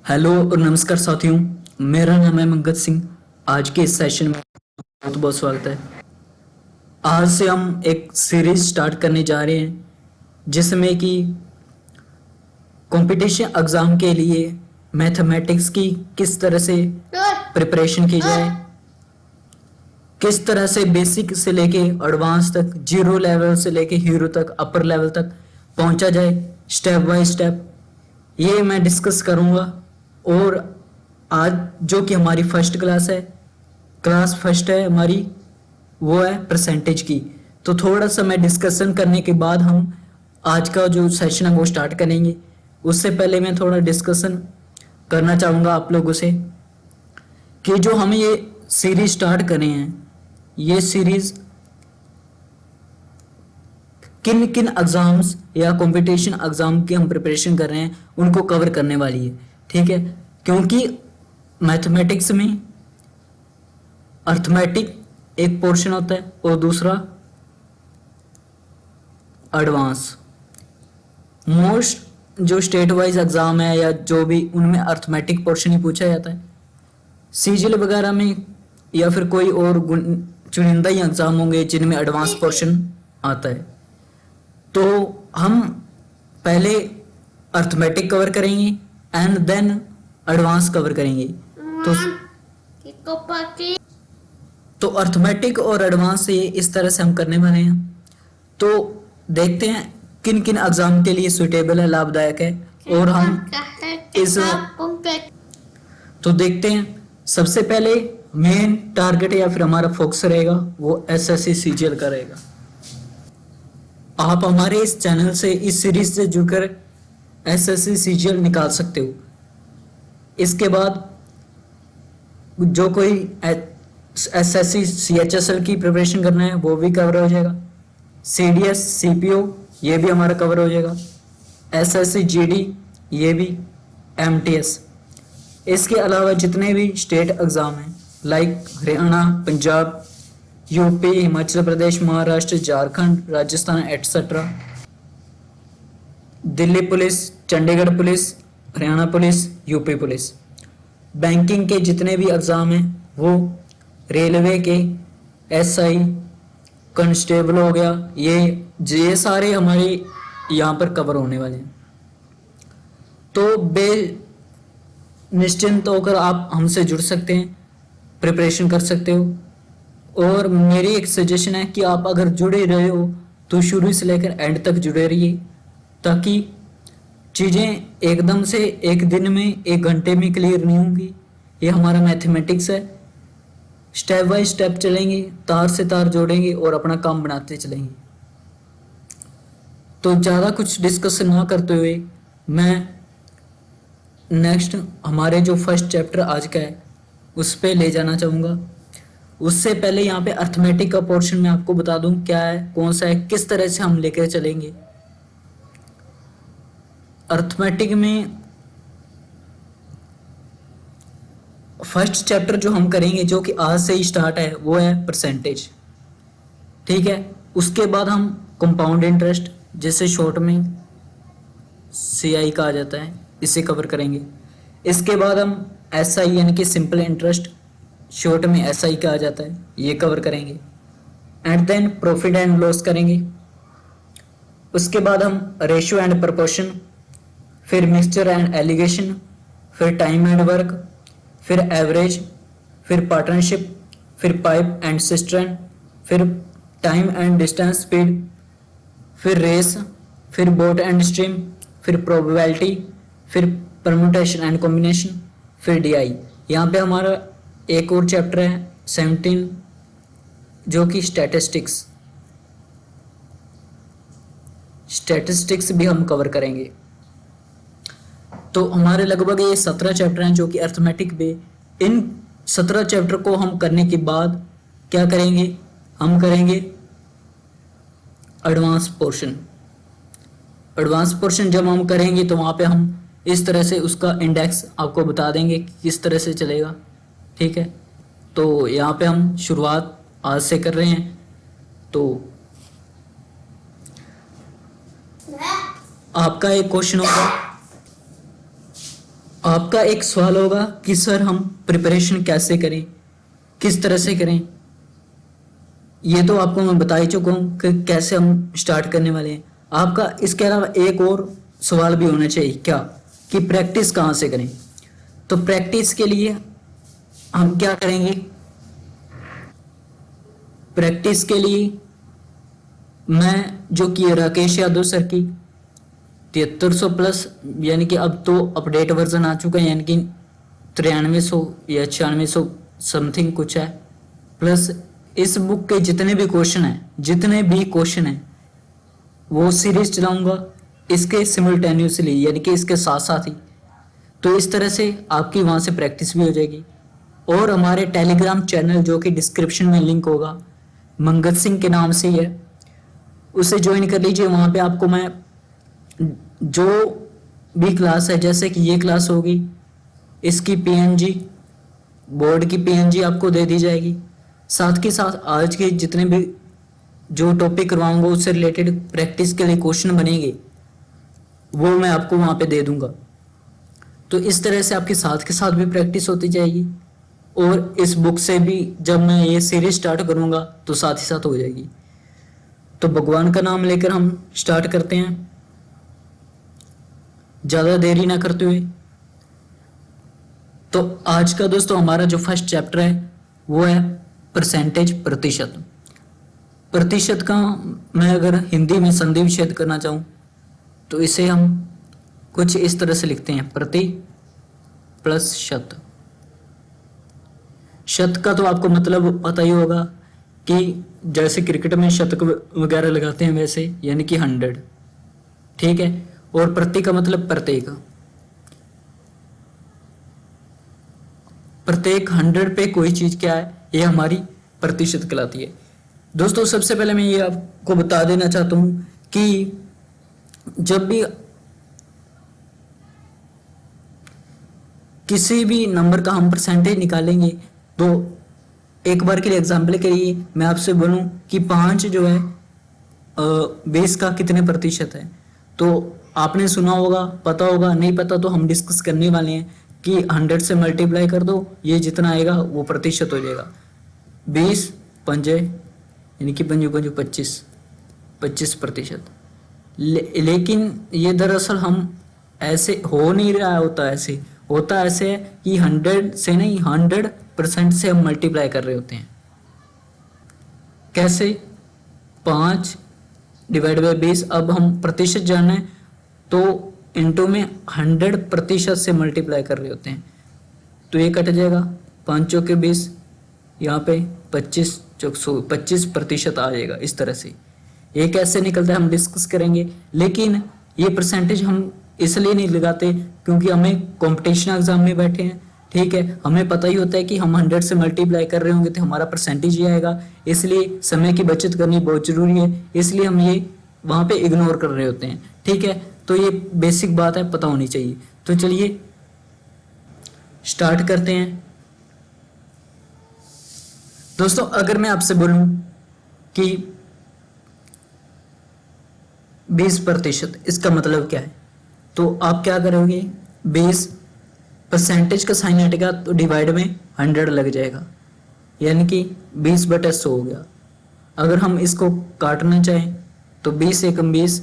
Hello और नमस्कार साथियों, मेरा नाम है मंगत सिंह। आज के इस सेशन में बहुत बहुत स्वागत है। आज से हम एक सीरीज स्टार्ट करने जा रहे हैं जिसमें कि कंपटीशन एग्ज़ाम के लिए मैथमेटिक्स की किस तरह से प्रिपरेशन की जाए, किस तरह से बेसिक से लेके एडवांस तक, जीरो लेवल से लेके हीरो तक, अपर लेवल तक पहुंचा जाए स्टेप बाय स्टेप, ये मैं डिस्कस करूंगा। और आज जो कि हमारी फर्स्ट क्लास है, क्लास फर्स्ट है हमारी, वो है परसेंटेज की। तो थोड़ा सा मैं डिस्कशन करने के बाद हम आज का जो सेशन है वो स्टार्ट करेंगे। उससे पहले मैं थोड़ा डिस्कशन करना चाहूँगा आप लोगों से कि जो हम ये सीरीज स्टार्ट करें हैं, ये सीरीज किन किन एग्जाम्स या कंपटीशन एग्जाम की हम प्रिपरेशन कर रहे हैं उनको कवर करने वाली है। ठीक है, क्योंकि मैथमेटिक्स में अर्थमेटिक एक पोर्शन होता है और दूसरा एडवांस। मोस्ट जो स्टेट वाइज एग्जाम है या जो भी, उनमें अर्थमेटिक पोर्शन ही पूछा जाता है। सीजीएल वगैरह में या फिर कोई और चुनिंदा ही एग्जाम होंगे जिनमें एडवांस पोर्शन आता है। तो हम पहले अर्थमेटिक कवर करेंगे एंड देन एडवांस कवर करेंगे। तो अर्थमेटिक और एडवांस ये इस तरह से हम करने वाले हैं। तो देखते हैं किन किन एग्जाम के लिए सुटेबल है, लाभदायक है। और हम इस तो देखते हैं, सबसे पहले मेन टारगेट या फिर हमारा फोकस रहेगा वो एसएससी सीजीएल का रहेगा। आप हमारे इस चैनल से, इस सीरीज से जुड़कर एसएससी सीजीएल निकाल सकते हो। इसके बाद जो कोई एसएससी सीएचएसएल की प्रिपरेशन करना है वो भी कवर हो जाएगा। सीडीएस सीपीओ ये भी हमारा कवर हो जाएगा। एसएससी जीडी ये भी, एमटीएस। इसके अलावा जितने भी स्टेट एग्जाम हैं like Haryana, Punjab, UP, Himachal Pradesh, Maharashtra, Jharkhand, Rajasthan etcetera, Delhi police, Chandigarh police, Haryana police, UP police, banking के जितने भी एग्जाम हैं वो, रेलवे के, एसआई, कांस्टेबल हो गया, ये सारे हमारे यहाँ पर कवर होने वाले हैं। तो निश्चिंत होकर आप हमसे जुड़ सकते हैं, प्रिपरेशन कर सकते हो। और मेरी एक सजेशन है कि आप अगर जुड़े रहे हो तो शुरू से लेकर एंड तक जुड़े रहिए, ताकि चीज़ें एकदम से एक दिन में, एक घंटे में क्लियर नहीं होंगी। ये हमारा मैथमेटिक्स है, स्टेप बाय स्टेप चलेंगे, तार से तार जोड़ेंगे और अपना काम बनाते चलेंगे। तो ज़्यादा कुछ डिस्कशन ना करते हुए मैं नेक्स्ट हमारे जो फर्स्ट चैप्टर आज का है उस पर ले जाना चाहूँगा। उससे पहले यहाँ पे अर्थमेटिक का पोर्शन मैं आपको बता दूं क्या है, कौन सा है, किस तरह से हम लेकर चलेंगे। अर्थमेटिक में फर्स्ट चैप्टर जो हम करेंगे, जो कि आज से ही स्टार्ट है, वो है परसेंटेज। ठीक है, उसके बाद हम कंपाउंड इंटरेस्ट, जिसे शॉर्ट में सीआई कहा जाता है, इसे कवर करेंगे। इसके बाद हम एसआई यानी कि सिंपल इंटरेस्ट, शॉर्ट में एसआई कहा जाता है, ये कवर करेंगे। And then profit and loss करेंगे। उसके बाद हम रेशियो एंड प्रपोर्शन, फिर मिक्सचर एंड एलिगेशन, फिर टाइम एंड वर्क, फिर एवरेज, फिर पार्टनरशिप, फिर पाइप एंड सिस्टर्न, फिर टाइम एंड डिस्टेंस स्पीड, फिर रेस, फिर बोट एंड स्ट्रीम, फिर प्रोबेबिलिटी, फिर परम्यूटेशन एंड कॉम्बिनेशन, फिर डीआई। यहाँ पे हमारा एक और चैप्टर है 17 जो कि स्टैटिस्टिक्स भी हम कवर करेंगे। तो हमारे लगभग ये 17 चैप्टर हैं जो कि अर्थमेटिक पे। इन 17 चैप्टर को हम करने के बाद क्या करेंगे, हम करेंगे एडवांस पोर्शन। एडवांस पोर्शन जब हम करेंगे तो वहाँ पे हम इस तरह से उसका इंडेक्स आपको बता देंगे कि किस तरह से चलेगा। ठीक है, तो यहाँ पे हम शुरुआत आज से कर रहे हैं। तो आपका एक क्वेश्चन होगा, आपका एक सवाल होगा कि सर हम प्रिपरेशन कैसे करें, किस तरह से करें। ये तो आपको मैं बता ही चुका हूँ कि कैसे हम स्टार्ट करने वाले हैं। आपका इसके अलावा एक और सवाल भी होना चाहिए, क्या कि प्रैक्टिस कहाँ से करें। तो प्रैक्टिस के लिए हम क्या करेंगे, प्रैक्टिस के लिए मैं जो कि राकेश यादव सर की 7300 प्लस, यानी कि अब तो अपडेट वर्जन आ चुका है, यानी कि 9300 या 9600 समथिंग कुछ है, प्लस इस बुक के जितने भी क्वेश्चन हैं वो सीरीज चलाऊंगा इसके सिमुलटेनियसली, यानी कि इसके साथ साथ ही। तो इस तरह से आपकी वहाँ से प्रैक्टिस भी हो जाएगी। और हमारे टेलीग्राम चैनल जो कि डिस्क्रिप्शन में लिंक होगा, मंगत सिंह के नाम से ही है, उसे ज्वाइन कर लीजिए। वहाँ पे आपको मैं जो भी क्लास है, जैसे कि ये क्लास होगी, इसकी पीएनजी, बोर्ड की पीएनजी आपको दे दी जाएगी। साथ के साथ आज के जितने भी जो टॉपिक करवाऊंगा उससे रिलेटेड प्रैक्टिस के लिए क्वेश्चन बनेंगे वो मैं आपको वहाँ पे दे दूंगा। तो इस तरह से आपके साथ के साथ भी प्रैक्टिस होती जाएगी, और इस बुक से भी जब मैं ये सीरीज स्टार्ट करूँगा तो साथ ही साथ हो जाएगी। तो भगवान का नाम लेकर हम स्टार्ट करते हैं, ज़्यादा देरी ना करते हुए। तो आज का दोस्तों हमारा जो फर्स्ट चैप्टर है वो है परसेंटेज, प्रतिशत का मैं अगर हिंदी में संधि विच्छेद करना चाहूँ तो इसे हम कुछ इस तरह से लिखते हैं, प्रति प्लस शत। शत का तो आपको मतलब पता ही होगा कि जैसे क्रिकेट में शतक वगैरह लगाते हैं वैसे, यानी कि 100, ठीक है। और प्रति का मतलब प्रत्येक, 100 पे कोई चीज क्या है, ये हमारी प्रतिशत कहलाती है। दोस्तों सबसे पहले मैं ये आपको बता देना चाहता हूं कि जब भी किसी भी नंबर का हम परसेंटेज निकालेंगे, तो एक बार के लिए एग्जाम्पल के लिए मैं आपसे बोलूं कि 5 जो है 20 का कितने प्रतिशत है, तो आपने सुना होगा, पता होगा, नहीं पता तो हम डिस्कस करने वाले हैं कि 100 से मल्टीप्लाई कर दो, ये जितना आएगा वो प्रतिशत हो जाएगा। 20 पंजे यानी कि 25 प्रतिशत। लेकिन ये दरअसल हम ऐसे हो नहीं रहा होता, ऐसे होता ऐसे है कि 100 से नहीं, 100% से हम मल्टीप्लाई कर रहे होते हैं। कैसे? 5 डिवाइड बाई 20। अब हम प्रतिशत जानना है तो इनटू में 100% से मल्टीप्लाई कर रहे होते हैं, तो ये कट जाएगा, 5 चौके 20, यहाँ पे 25% आ जाएगा। इस तरह से ये कैसे निकलता है हम डिस्कस करेंगे। लेकिन ये परसेंटेज हम इसलिए नहीं लगाते क्योंकि हमें कंपटीशन एग्जाम में बैठे हैं, ठीक है। हमें पता ही होता है कि हम 100 से मल्टीप्लाई कर रहे होंगे तो हमारा परसेंटेज ही आएगा, इसलिए समय की बचत करनी बहुत जरूरी है, इसलिए हम ये वहाँ पे इग्नोर कर रहे होते हैं, ठीक है। तो ये बेसिक बात है, पता होनी चाहिए। तो चलिए स्टार्ट करते हैं। दोस्तों अगर मैं आपसे बोलूं कि 20%, इसका मतलब क्या है, तो आप क्या करोगे, 20 परसेंटेज का साइन हटेगा तो डिवाइड में 100 लग जाएगा, यानी कि 20/100 हो गया। अगर हम इसको काटना चाहें तो 20 एकम 20,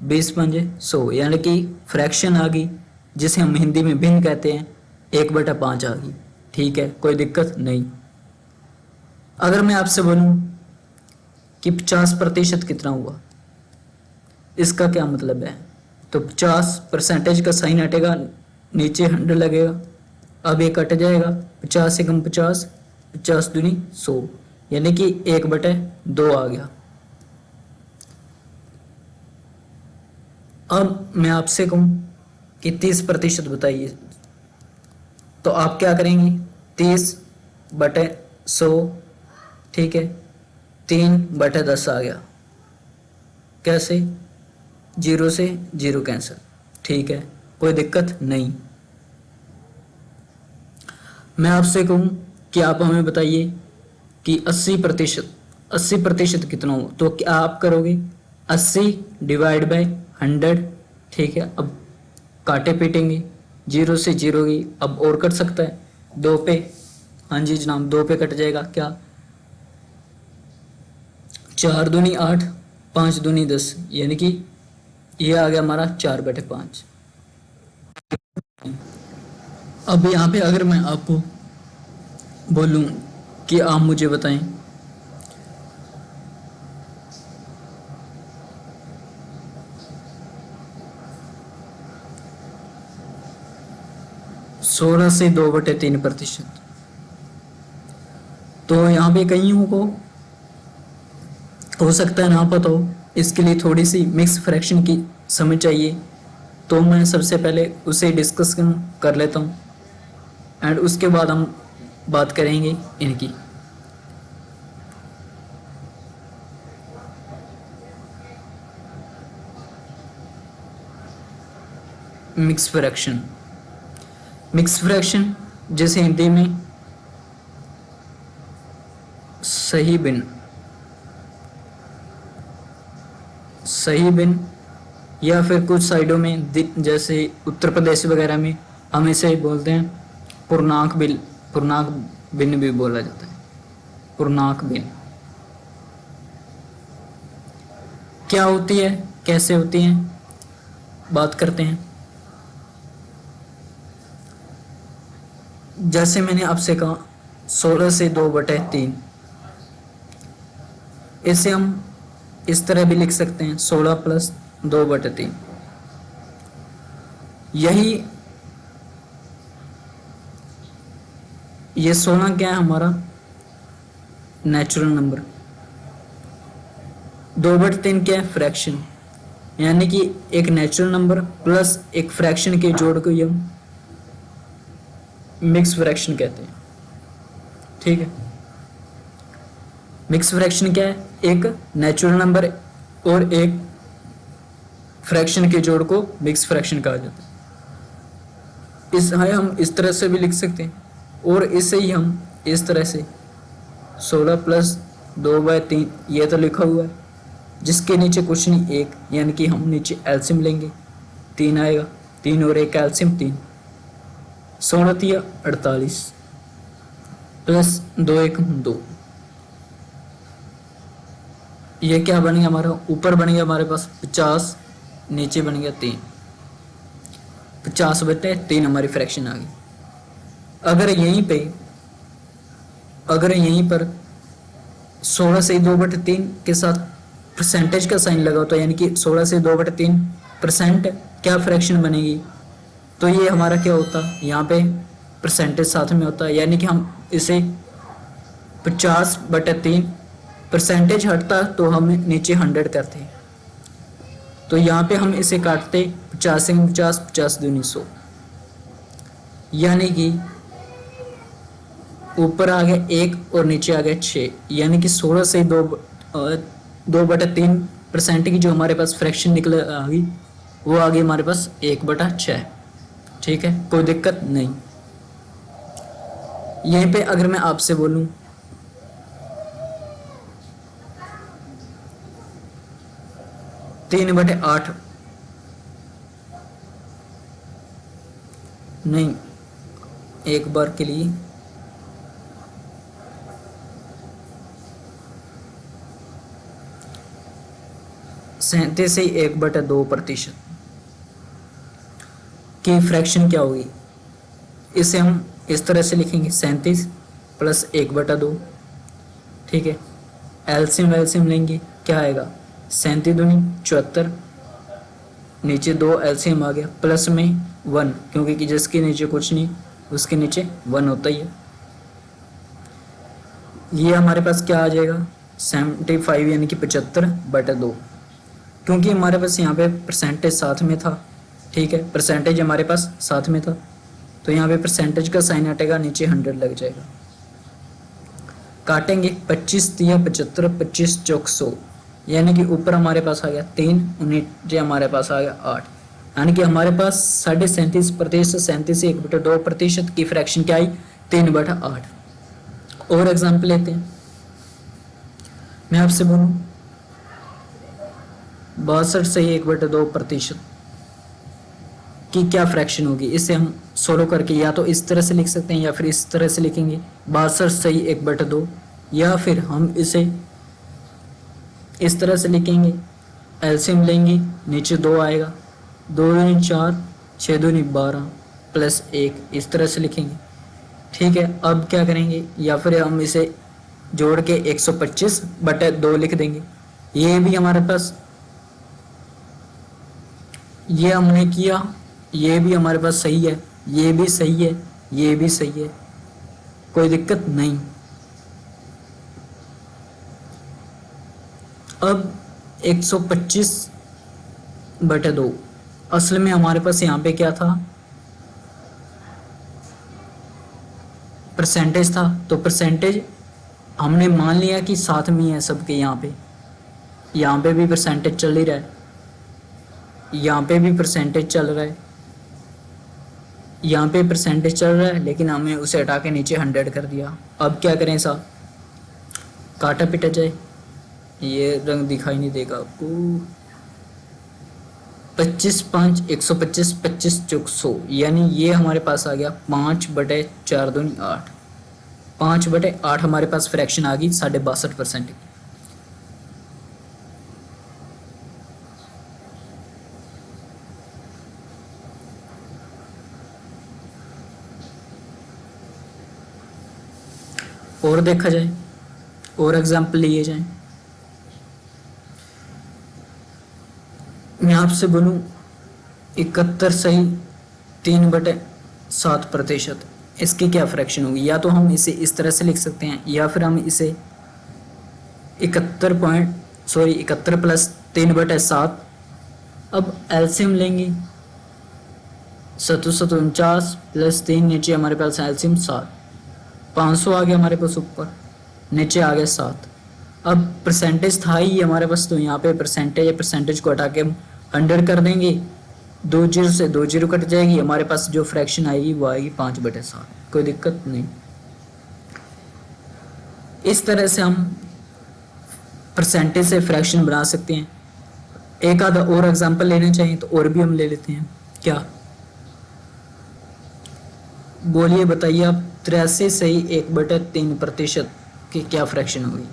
20 पंजे 100, यानी कि फ्रैक्शन आ गई, जिसे हम हिंदी में भिन्न कहते हैं, 1/5 आ गई, ठीक है, कोई दिक्कत नहीं। अगर मैं आपसे बोलूं कि 50% कितना हुआ, इसका क्या मतलब है, तो 50% का साइन हटेगा, नीचे 100 लगेगा, अब ये कट जाएगा, 50 एकम 50, 50 दूनी 100, यानी कि 1/2 आ गया। अब मैं आपसे कहूं कि 30% बताइए, तो आप क्या करेंगे, 30/100, ठीक है, 3/10 आ गया। कैसे? 0 से 0 कैंसिल, ठीक है, कोई दिक्कत नहीं। मैं आपसे कहूं कि आप हमें बताइए कि 80% कितना हो, तो क्या आप करोगे, 80 डिवाइड बाय 100, ठीक है। अब काटे पीटेंगे, जीरो से जीरो ही अब और कट सकता है 2 पे। हाँ जी जनाब 2 पे कट जाएगा क्या, 4 दूनी 8, 5 दूनी 10, यानी कि ये आ गया हमारा 4/5। अब यहाँ पे अगर मैं आपको बोलूँ कि आप मुझे बताएं 16 से 2/3%, तो यहाँ पे कईयों को हो सकता है ना पता हो, इसके लिए थोड़ी सी मिक्स फ्रैक्शन की समझ चाहिए। तो मैं सबसे पहले उसे डिस्कस कर लेता हूँ एंड उसके बाद हम बात करेंगे इनकी। मिक्स फ्रैक्शन, मिक्स फ्रैक्शन जैसे हिंदी में सही भिन्न, सही भिन्न, या फिर कुछ साइडों में जैसे उत्तर प्रदेश वगैरह में हम इसे बोलते हैं पूर्णांक भिन्न, पूर्णांक भिन्न भी बोला जाता है, पूर्णांक भिन्न। क्या होती है, कैसे होती है, बात करते हैं। जैसे मैंने आपसे कहा 16 से 2/3, इसे हम इस तरह भी लिख सकते हैं 16 + 2/3। यही ये 16 क्या है हमारा नेचुरल नंबर, 2/3 क्या है फ्रैक्शन, यानी कि एक नेचुरल नंबर प्लस एक फ्रैक्शन के जोड़ को हम मिक्स फ्रैक्शन कहते हैं। ठीक है, मिक्स फ्रैक्शन क्या है, एक नेचुरल नंबर और एक फ्रैक्शन के जोड़ को मिक्स फ्रैक्शन कहा जाता है। इस है हम इस तरह से भी लिख सकते हैं, और इसे ही हम इस तरह से 16 + 2/3 ये तो लिखा हुआ है, जिसके नीचे कुछ नहीं एक, यानी कि हम नीचे एलसीएम लेंगे 3 आएगा, 3 और 1 एलसीएम 3, 16 × 48 + 2 1 2, ये क्या बन गया हमारा, ऊपर बन गया हमारे पास 50, नीचे बन गया 3, 50/3 हमारी फ्रैक्शन आ गई। अगर यहीं पर 16 से 2/3 के साथ परसेंटेज का साइन लगा होता है, यानी कि 16 से 2/3% क्या फ्रैक्शन बनेगी, तो ये हमारा क्या होता, यहाँ पे परसेंटेज साथ में होता है, यानी कि हम इसे 50/3 परसेंटेज हटता तो हम नीचे 100 करते, तो यहाँ पे हम इसे काटते 50 से 50, 50 दूनी 100, यानी कि ऊपर आ गया 1 और नीचे आ गया 6, यानी कि 16 से 2/3% की जो हमारे पास फ्रैक्शन निकल आ गई, वो आ गई हमारे पास 1/6। ठीक है, कोई दिक्कत नहीं। यहीं पे अगर मैं आपसे बोलूं 3/8, नहीं, एक बार के लिए 37 से 1/2% की फ्रैक्शन क्या होगी, इसे हम इस तरह से लिखेंगे 37 + 1/2। ठीक है, एलसीएम लेंगे, क्या आएगा 37 दूनी 74, नीचे 2 एलसीएम आ गया, प्लस में 1, क्योंकि कि जिसके नीचे कुछ नहीं उसके नीचे 1 होता ही है। ये हमारे पास क्या आ जाएगा 75, यानी कि 75/2, क्योंकि हमारे पास यहाँ पे परसेंटेज साथ में था। ठीक है, परसेंटेज हमारे पास साथ में था, तो यहाँ पे परसेंटेज का साइन हटेगा, नीचे 100 लग जाएगा। काटेंगे 25 × 75, 25 × 100, यानी कि ऊपर हमारे पास आ गया 3, नीचे हमारे पास आ गया 8, यानी कि हमारे पास 37.5%, 37 से 1/2% की फ्रैक्शन क्या आई 3/8। और एग्जाम्पल लेते हैं, मैं आपसे बोलूँ 62 से 1/2%, की क्या फ्रैक्शन होगी। इसे हम सोल्व करके या तो इस तरह से लिख सकते हैं या फिर इस तरह से लिखेंगे 62 सही 1/2, या फिर हम इसे इस तरह से लिखेंगे, एलसीएम लेंगे, नीचे 2 आएगा, 2 दूनी 4, 6 दूनी 12 प्लस 1, इस तरह से लिखेंगे। ठीक है, अब क्या करेंगे, या फिर हम इसे जोड़ के 125/2 लिख देंगे। ये भी हमारे पास, ये हमने किया, ये भी हमारे पास सही है, ये भी सही है, ये भी सही है, कोई दिक्कत नहीं। अब 125/2 असल में हमारे पास यहाँ पे क्या था, परसेंटेज था, तो परसेंटेज हमने मान लिया कि साथ में ही है सबके। यहाँ पे भी परसेंटेज चल ही रहा है, यहाँ पे भी परसेंटेज चल रहा है, यहाँ पे परसेंटेज चल रहा है, लेकिन हमने उसे हटा के नीचे 100 कर दिया। अब क्या करें साहब, काटा पिटा जाए, ये रंग दिखाई नहीं देगा आपको। 25 5 125, 25 चौक 100, यानी ये हमारे पास आ गया 5/4 दूनी 8, 5/8 हमारे पास फ्रैक्शन आ गई 62.5% की। और देखा जाए, और एग्जाम्पल लिए जाए, मैं आपसे बोलूं 71 सही 3/7%, इसकी क्या फ्रैक्शन होगी। या तो हम इसे इस तरह से लिख सकते हैं, या फिर हम इसे 71 प्लस 3/7, अब एलसीएम लेंगे, 749 प्लस 3, नीचे हमारे पास एलसीएम 7, 500 आ गया हमारे पास ऊपर, नीचे आ गया 7। अब परसेंटेज था ही हमारे पास, तो यहाँ पे परसेंटेज को हटा के हम 100 कर देंगे, 2 जीरो से 2 जीरो कट जाएगी, हमारे पास जो फ्रैक्शन आएगी वो आएगी 5/7, कोई दिक्कत नहीं। इस तरह से हम परसेंटेज से फ्रैक्शन बना सकते हैं। एक आधा और एग्जांपल लेना चाहिए तो और भी हम ले लेते हैं। क्या बोलिए, बताइए आप, 83 सही 1/3% की क्या फ्रैक्शन होगी।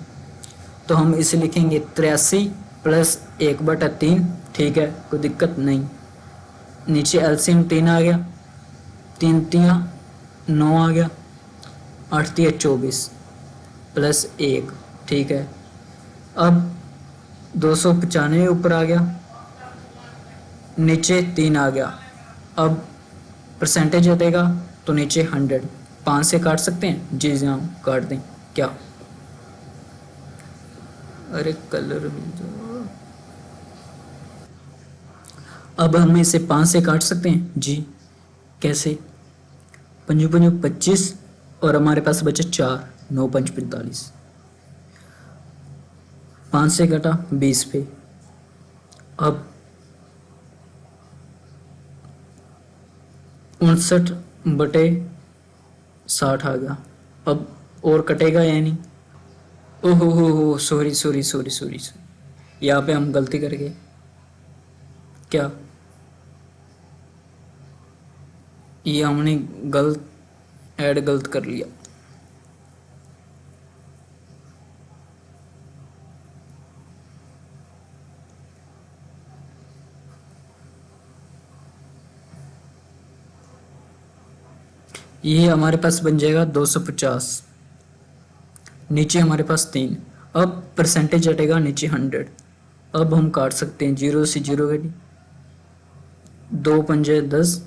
तो हम इसे लिखेंगे 83 प्लस 1/3, ठीक है, कोई दिक्कत नहीं। नीचे एलसीएम 3 आ गया, 3 तिया 9 आ गया, 8 तिया 24 प्लस 1, ठीक है। अब 295 ऊपर आ गया, नीचे 3 आ गया। अब परसेंटेज हटेगा तो नीचे 100, 5 से काट सकते हैं जी, हाँ काट दें। क्या, अरे कलर मिल जाओ। अब हम इसे 5 से काट सकते हैं जी, कैसे, 5 5 25 और हमारे पास बचे 4, 9 5 45, 5 से कटा 20 पे। अब 59/60 आ गया। अब और कटेगा या नहीं, ओहो हो, सॉरी, यहाँ पे हम गलती कर गए। क्या, ये हमने गलत कर लिया। ये हमारे पास बन जाएगा 250, नीचे हमारे पास 3। अब परसेंटेज हटेगा नीचे 100। अब हम काट सकते हैं, 0 से 0 कटी, 2 पंजे 10,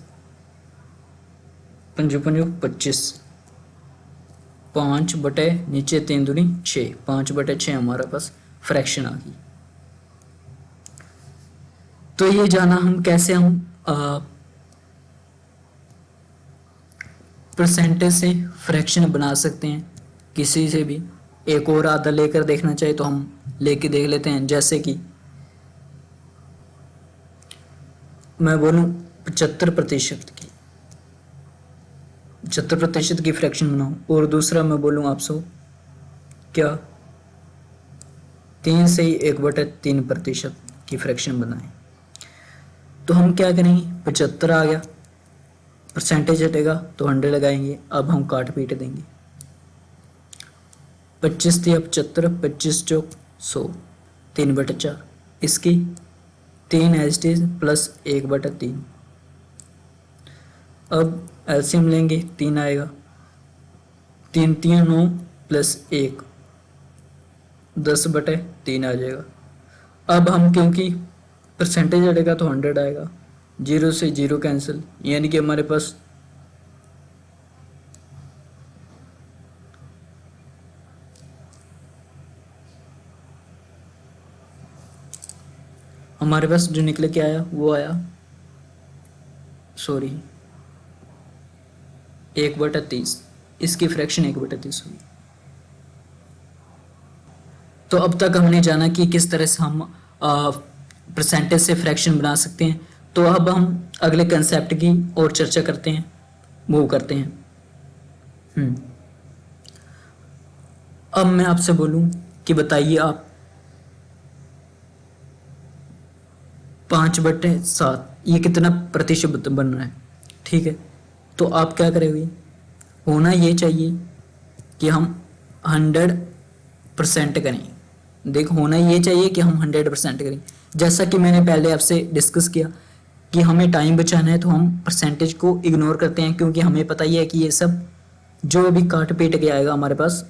5 5 25, 5 बटे नीचे 3 दूनी 6, 5/6 हमारे पास फ्रैक्शन आ गई। तो ये जाना हम कैसे हम परसेंटेज से फ्रैक्शन बना सकते हैं किसी से भी। एक और आधा लेकर देखना चाहिए तो हम लेके देख लेते हैं। जैसे कि मैं बोलूं 75% की, 75% की फ्रैक्शन बनाऊं, और दूसरा मैं बोलूं आपसे क्या 3 से ही 1/3% की फ्रैक्शन बनाएं। तो हम क्या करेंगे, 75 आ गया, परसेंटेज हटेगा तो 100 लगाएंगे। अब हम काट पीट देंगे, 25 दिया 75, 25 चौक 100, 3/4 इसकी 3 एज टी प्लस 1/3। अब एलसीएम लेंगे, 3 आएगा, 3 3 9 प्लस 1 10/3 आ जाएगा। अब हम क्योंकि परसेंटेज हटेगा तो 100 आएगा, 0 से 0 कैंसिल, यानी कि हमारे पास जो निकले के आया वो आया, सॉरी 1/30, इसकी फ्रैक्शन 1/30 हुई। तो अब तक हमने जाना कि किस तरह से हम परसेंटेज से फ्रैक्शन बना सकते हैं। तो अब हम अगले कंसेप्ट की और चर्चा करते हैं, मूव करते हैं। अब मैं आपसे बोलूं कि बताइए आप 5/7 ये कितना प्रतिशत बन रहा है, ठीक है। तो आप क्या करेंगे, होना ये चाहिए कि हम 100% करें। देख, होना ये चाहिए कि हम 100% करें। जैसा कि मैंने पहले आपसे डिस्कस किया कि हमें टाइम बचाना है तो हम परसेंटेज को इग्नोर करते हैं, क्योंकि हमें पता ही है कि ये सब जो भी काट पीट के आएगा हमारे पास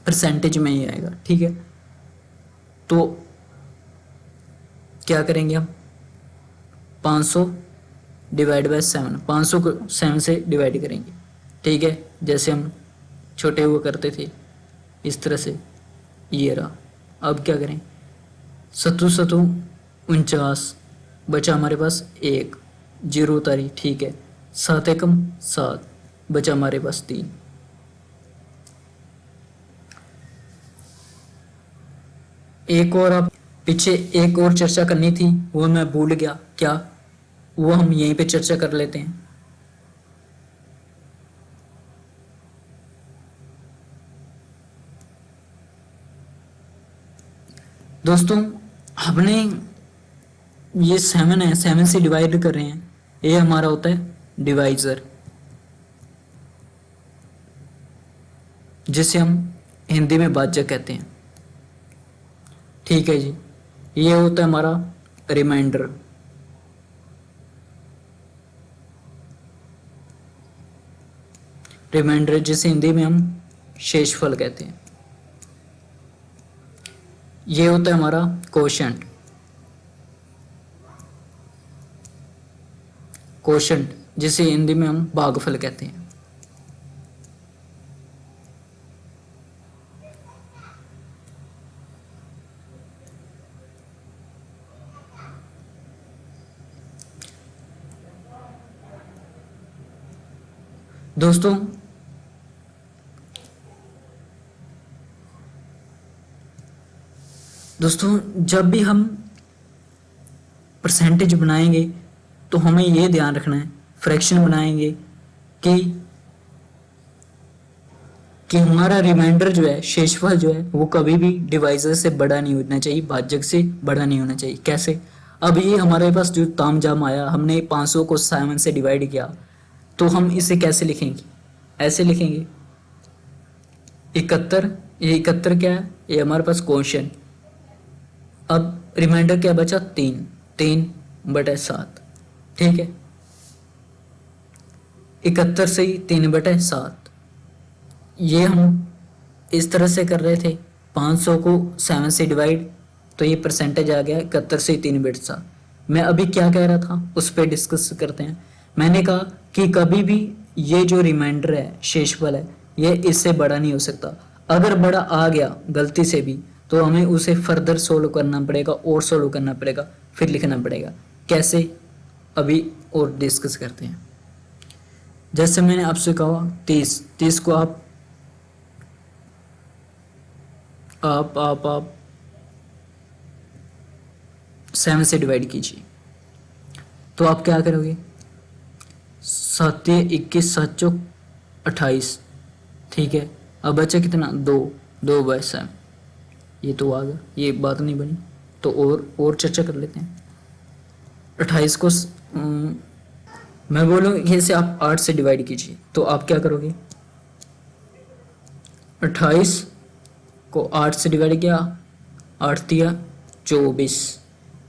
परसेंटेज में ही आएगा, ठीक है। तो क्या करेंगे हम, 500 डिवाइड बाय 7, 500 को 7 से डिवाइड करेंगे, ठीक है, जैसे हम छोटे हुआ करते थे इस तरह से, ये रहा। अब क्या करें, 7 7 49 बचा हमारे पास 1, 0 उतारी, ठीक है, 7 एकम 7 बचा हमारे पास 3। एक और आप पीछे एक और चर्चा करनी थी, वो मैं भूल गया, क्या, वो हम यहीं पे चर्चा कर लेते हैं। दोस्तों, हमने ये 7 है, 7 से डिवाइड कर रहे हैं, ये हमारा होता है डिवाइजर, जिसे हम हिंदी में भाज्य कहते हैं, ठीक है जी। ये होता है हमारा रिमाइंडर, जिसे हिंदी में हम शेषफल कहते हैं। ये होता है हमारा कोशेंट, जिसे हिंदी में हम भागफल कहते हैं। दोस्तों, जब भी हम परसेंटेज बनाएंगे तो हमें ये ध्यान रखना है, फ्रैक्शन बनाएंगे कि हमारा रिमाइंडर जो है, शेषफल जो है, वो कभी भी डिवाइजर से बड़ा नहीं होना चाहिए, भाजक से बड़ा नहीं होना चाहिए। कैसे, अब ये हमारे पास जो तामझाम आया, हमने 500 को 7 से डिवाइड किया, तो हम इसे कैसे लिखेंगे, ऐसे लिखेंगे 71, ये 71 क्या है, ये हमारे पास क्वेश्चन। अब रिमाइंडर क्या बचा, 3/7, ठीक है, 71 से ही 3/7। ये हम इस तरह से कर रहे थे, 500 को 7 से डिवाइड, तो ये परसेंटेज आ गया 71 से 3/7। मैं अभी क्या कह रहा था उस पर डिस्कस करते हैं। मैंने कहा कि कभी भी ये जो रिमाइंडर है, शेषफल है, ये इससे बड़ा नहीं हो सकता। अगर बड़ा आ गया गलती से भी तो हमें उसे फर्दर सोल्व करना पड़ेगा, और सोल्व करना पड़ेगा, फिर लिखना पड़ेगा। कैसे, अभी और डिस्कस करते हैं। जैसे मैंने आपसे कहा 30 को आप 7 से डिवाइड कीजिए, तो आप क्या करोगे, 7 21 7 चौक 28, ठीक है। अब बचा कितना, 2/7, ये तो आ गया, ये बात नहीं बनी, तो और चर्चा कर लेते हैं। 28 को मैं बोलूँगा इसे आप 8 से डिवाइड कीजिए, तो आप क्या करोगे, 28 को 8 से डिवाइड किया, 8 दिया 24,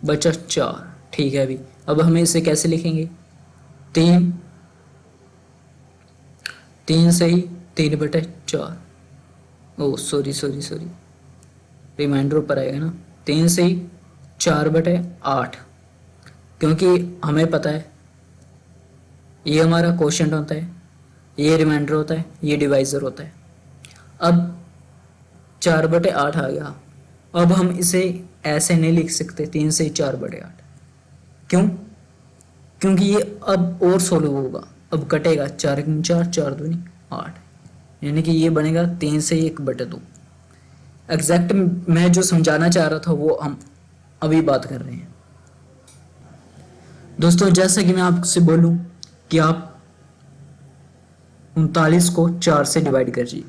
बचा 4। ठीक है, अभी अब हमें इसे कैसे लिखेंगे, 3 से ही 3/4, ओ सॉरी, रिमाइंडर ऊपर आएगा ना, 3 से ही 4/8, क्योंकि हमें पता है ये हमारा क्वोशिएंट होता है, ये रिमाइंडर होता है, ये डिवाइजर होता है। अब 4/8 आ गया, अब हम इसे ऐसे नहीं लिख सकते 3 से 4/8, क्यों, क्योंकि ये अब और सोल्व होगा, अब कटेगा, 4 × 4 4 दूनी 8, यानी कि ये बनेगा 3 से 1/2। एग्जैक्ट मैं जो समझाना चाह रहा था वो हम अभी बात कर रहे हैं। दोस्तों जैसा कि मैं आपसे बोलूं कि आप 39 को 4 से डिवाइड करिए,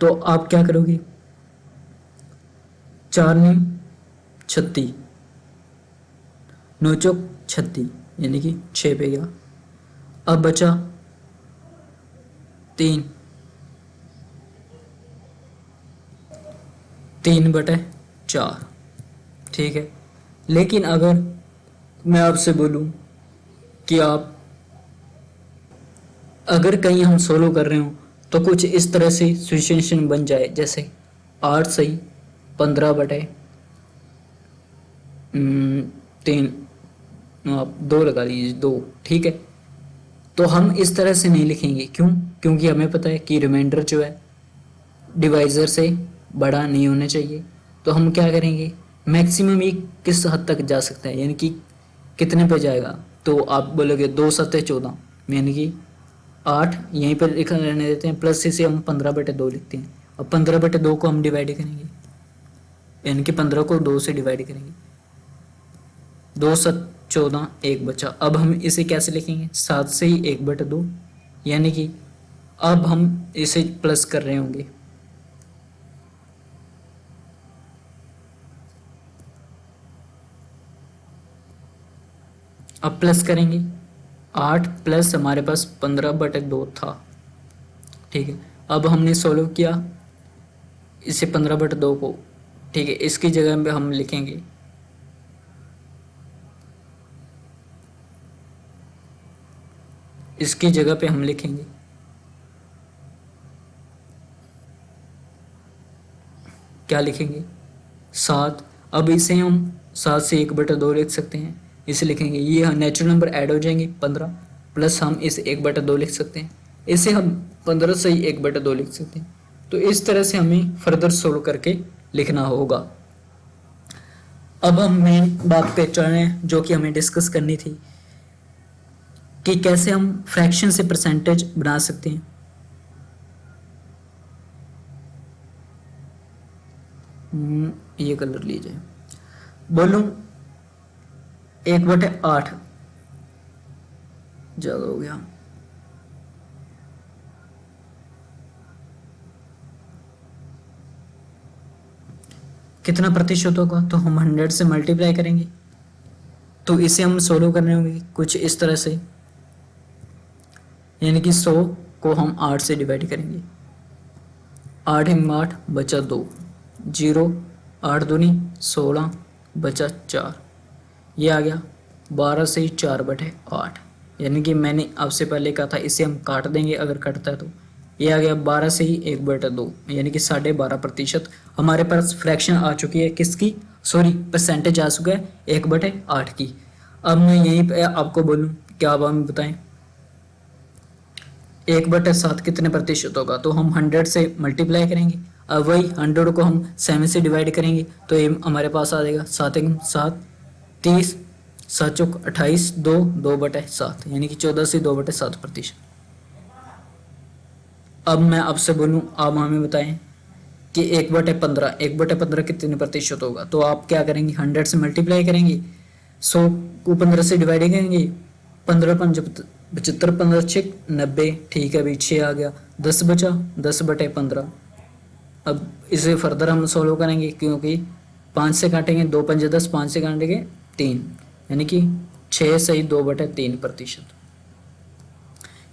तो आप क्या करोगे, 4 × 9 36, 9 × 36 यानी कि 6 पे गया। अब बचा 3/4, ठीक है। लेकिन अगर मैं आपसे बोलूं कि आप अगर कहीं हम सोलो कर रहे हो तो कुछ इस तरह से सिचुएशन बन जाए, जैसे 8 सही 15/3, आप 2 लगा लीजिए 2, ठीक है। तो हम इस तरह से नहीं लिखेंगे, क्यों, क्योंकि हमें पता है कि रिमाइंडर जो है डिवाइजर से बड़ा नहीं होना चाहिए। तो हम क्या करेंगे, मैक्सिमम ये किस हद तक जा सकता है, यानी कि कितने पे जाएगा, तो आप बोलोगे 2 × 7 = 14, यानी कि 8 यहीं पर लिखा रहने देते हैं, प्लस इसे हम 15/2 लिखते हैं। अब 15/2 को हम डिवाइड करेंगे, यानी कि 15 को 2 से डिवाइड करेंगे, 2 × 7 = 14, 1 बचा। अब हम इसे कैसे लिखेंगे, 7 से ही 1/2, यानी कि अब हम इसे प्लस कर रहे होंगे, अब प्लस करेंगे 8 प्लस हमारे पास 15/2 था, ठीक है। अब हमने सोल्व किया इसे 15/2 को, ठीक है। इसकी जगह पे हम लिखेंगे क्या लिखेंगे, 7। अब इसे हम 7 से 1/2 लिख सकते हैं, इसे लिखेंगे, ये नेचुरल नंबर ऐड हो जाएंगे 15, प्लस हम इसे 1/2 लिख सकते हैं, इसे हम 15 से 1/2 लिख सकते हैं। तो इस तरह से हमें फर्दर सोल्व करके लिखना होगा। अब हम मेन बात पे चल रहे हैं जो कि हमें डिस्कस करनी थी कि कैसे हम फ्रैक्शन से परसेंटेज बना सकते हैं। ये कलर लीजिए, बोलूं 1/8 ज़्यादा हो गया, कितना प्रतिशत होगा, तो हम 100 से मल्टीप्लाई करेंगे। तो इसे हम सोल्व करने होंगे कुछ इस तरह से, यानी कि 100 को हम 8 से डिवाइड करेंगे, 8 × 8 बचा 2, 0, 8 दूनी 16 बचा 4, ये आ गया 12 से 4/8, यानी कि मैंने आपसे पहले कहा था इसे हम काट देंगे अगर कटता है तो, ये आ गया 12 से 1/2, यानी कि 12.5% हमारे पास फ्रैक्शन आ चुकी है, किसकी, सॉरी परसेंटेज आ चुका है 1/8 की। अब मैं यहीं पे आपको बोलूँ, क्या आप हमें बताएं 1/7 कितने प्रतिशत होगा, तो हम 100 से मल्टीप्लाई करेंगे, अब वही 100 को हम 7 से डिवाइड करेंगे, तो ये हमारे पास आ जाएगा 7 × 7 30, 7 × 28, 2 2/7, यानी कि 14 से 2/7%। अब मैं आपसे बोलूं, आप हमें बताएं कि 1/15 कितने प्रतिशत होगा, तो आप क्या करेंगे, 100 से मल्टीप्लाई करेंगे, 100 को 15 से डिवाइड करेंगे, 15 × 5 = 75, 15 × 6 = 90, ठीक है, अभी 6 आ गया, 10 बचा, 10/15। अब इसे फर्दर हम सोल्व करेंगे, क्योंकि 5 से काटेंगे 2 × 5 = 10, 5 से काटेंगे 3, यानी कि 6/2/3%।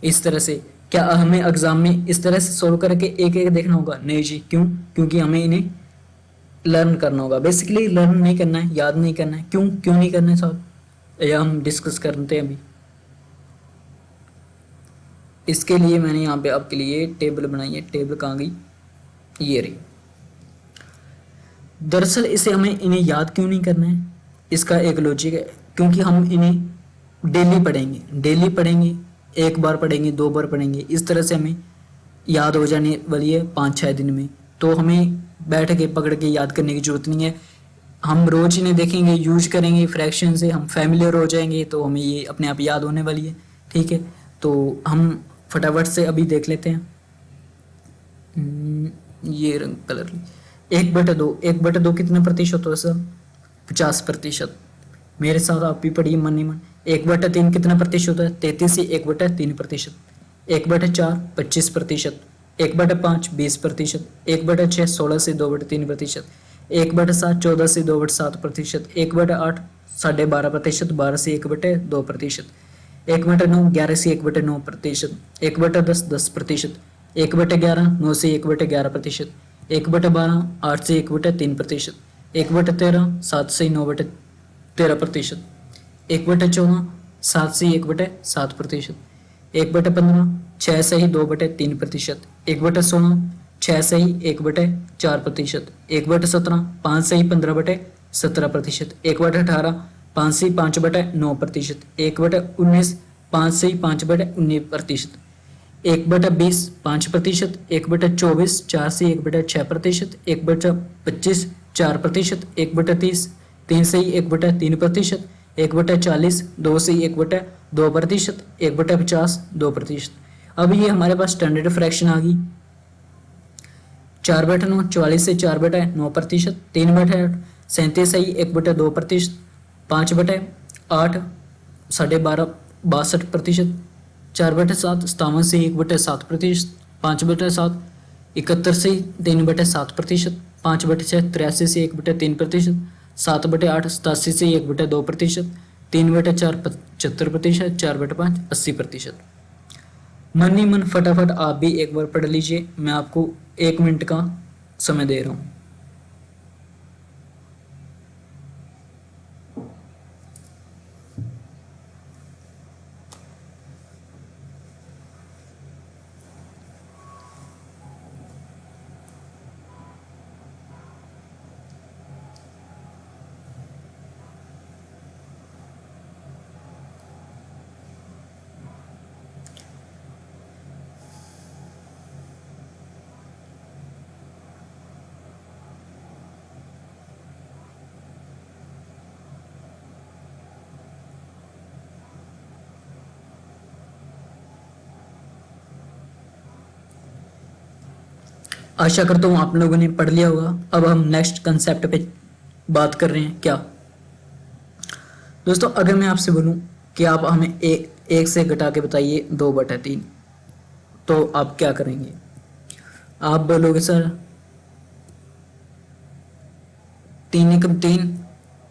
इस तरह से क्या हमें एग्जाम में इस तरह से सोल्व करके एक एक देखना होगा? नहीं जी, क्यों? क्योंकि हमें इन्हें लर्न करना होगा। बेसिकली लर्न नहीं करना है, याद नहीं करना है। क्यों क्यों नहीं करना है साहब, या हम डिस्कस करते हैं अभी। इसके लिए मैंने यहाँ पे आपके लिए टेबल बनाई है। टेबल कहाँ गई? ये रही। दरअसल इसे हमें इन्हें याद क्यों नहीं करना है, इसका एक लॉजिक है। क्योंकि हम इन्हें डेली पढ़ेंगे, डेली पढ़ेंगे, एक बार पढ़ेंगे, 2 बार पढ़ेंगे, इस तरह से हमें याद हो जाने वाली है 5-6 दिन में। तो हमें बैठ के पकड़ के याद करने की जरूरत नहीं है। हम रोज इन्हें देखेंगे, यूज करेंगे, फ्रैक्शन से हम फैमिलियर हो जाएंगे, तो हमें ये अपने आप याद होने वाली है। ठीक है, तो हम फटाफट से अभी देख लेते हैं। ये रंग कलर 1/2, 1/2 कितने प्रतिशत होता है सर? 50%। मेरे साथ आप भी पढ़िए मन ही मन। 1/3 कितना प्रतिशत होता है? 33 से 1/3%। 1/4 25%। 1/5 20%। 1/6 16 से 2/3%। 1/7 14 से 2/7%। 1/8 12.5%। 12 से 1/2%। 1/9 11 से 1/9%। 1/10 10%। 1/11 9 से 1/11%। 1/12 8 से 1/3%। 1/13 7 से 9/13%। 1/14 7 से 1/7%। 1/15 6 से ही 2/3%। 1/16 6 से ही 1/4%। 1/17 5 से ही 15/17%। 1/18 5 से 5/9%। 1/19 5 से 5/19%। 1/20 5%। 1/24 4 से 1/6%। 1/25 4%। 1/30 3 से 1/3%। 1/40 2 से 1/2%। 1/50 2%। अब ये हमारे पास स्टैंडर्ड फ्रैक्शन आ गई। 4/9 44 से 4/9%। 3/8 37 से 1/2%। 5/8 12.5 62%। 4/7 57 से 1/7%। 5/7 71 से 3/7%। 5/6 83 से 1/3%। 7/8 87 से 1/2%। 3/4 75%। 4/5 80%। मन ही मन फटाफट आप भी एक बार पढ़ लीजिए, मैं आपको 1 मिनट का समय दे रहा हूँ। आशा करता हूँ आप लोगों ने पढ़ लिया होगा। अब हम नेक्स्ट कंसेप्ट पे बात कर रहे हैं। क्या दोस्तों, अगर मैं आपसे बोलूं कि आप हमें एक से घटा के बताइए 2/3, तो आप क्या करेंगे? आप बोलोगे सर 3 एकम 3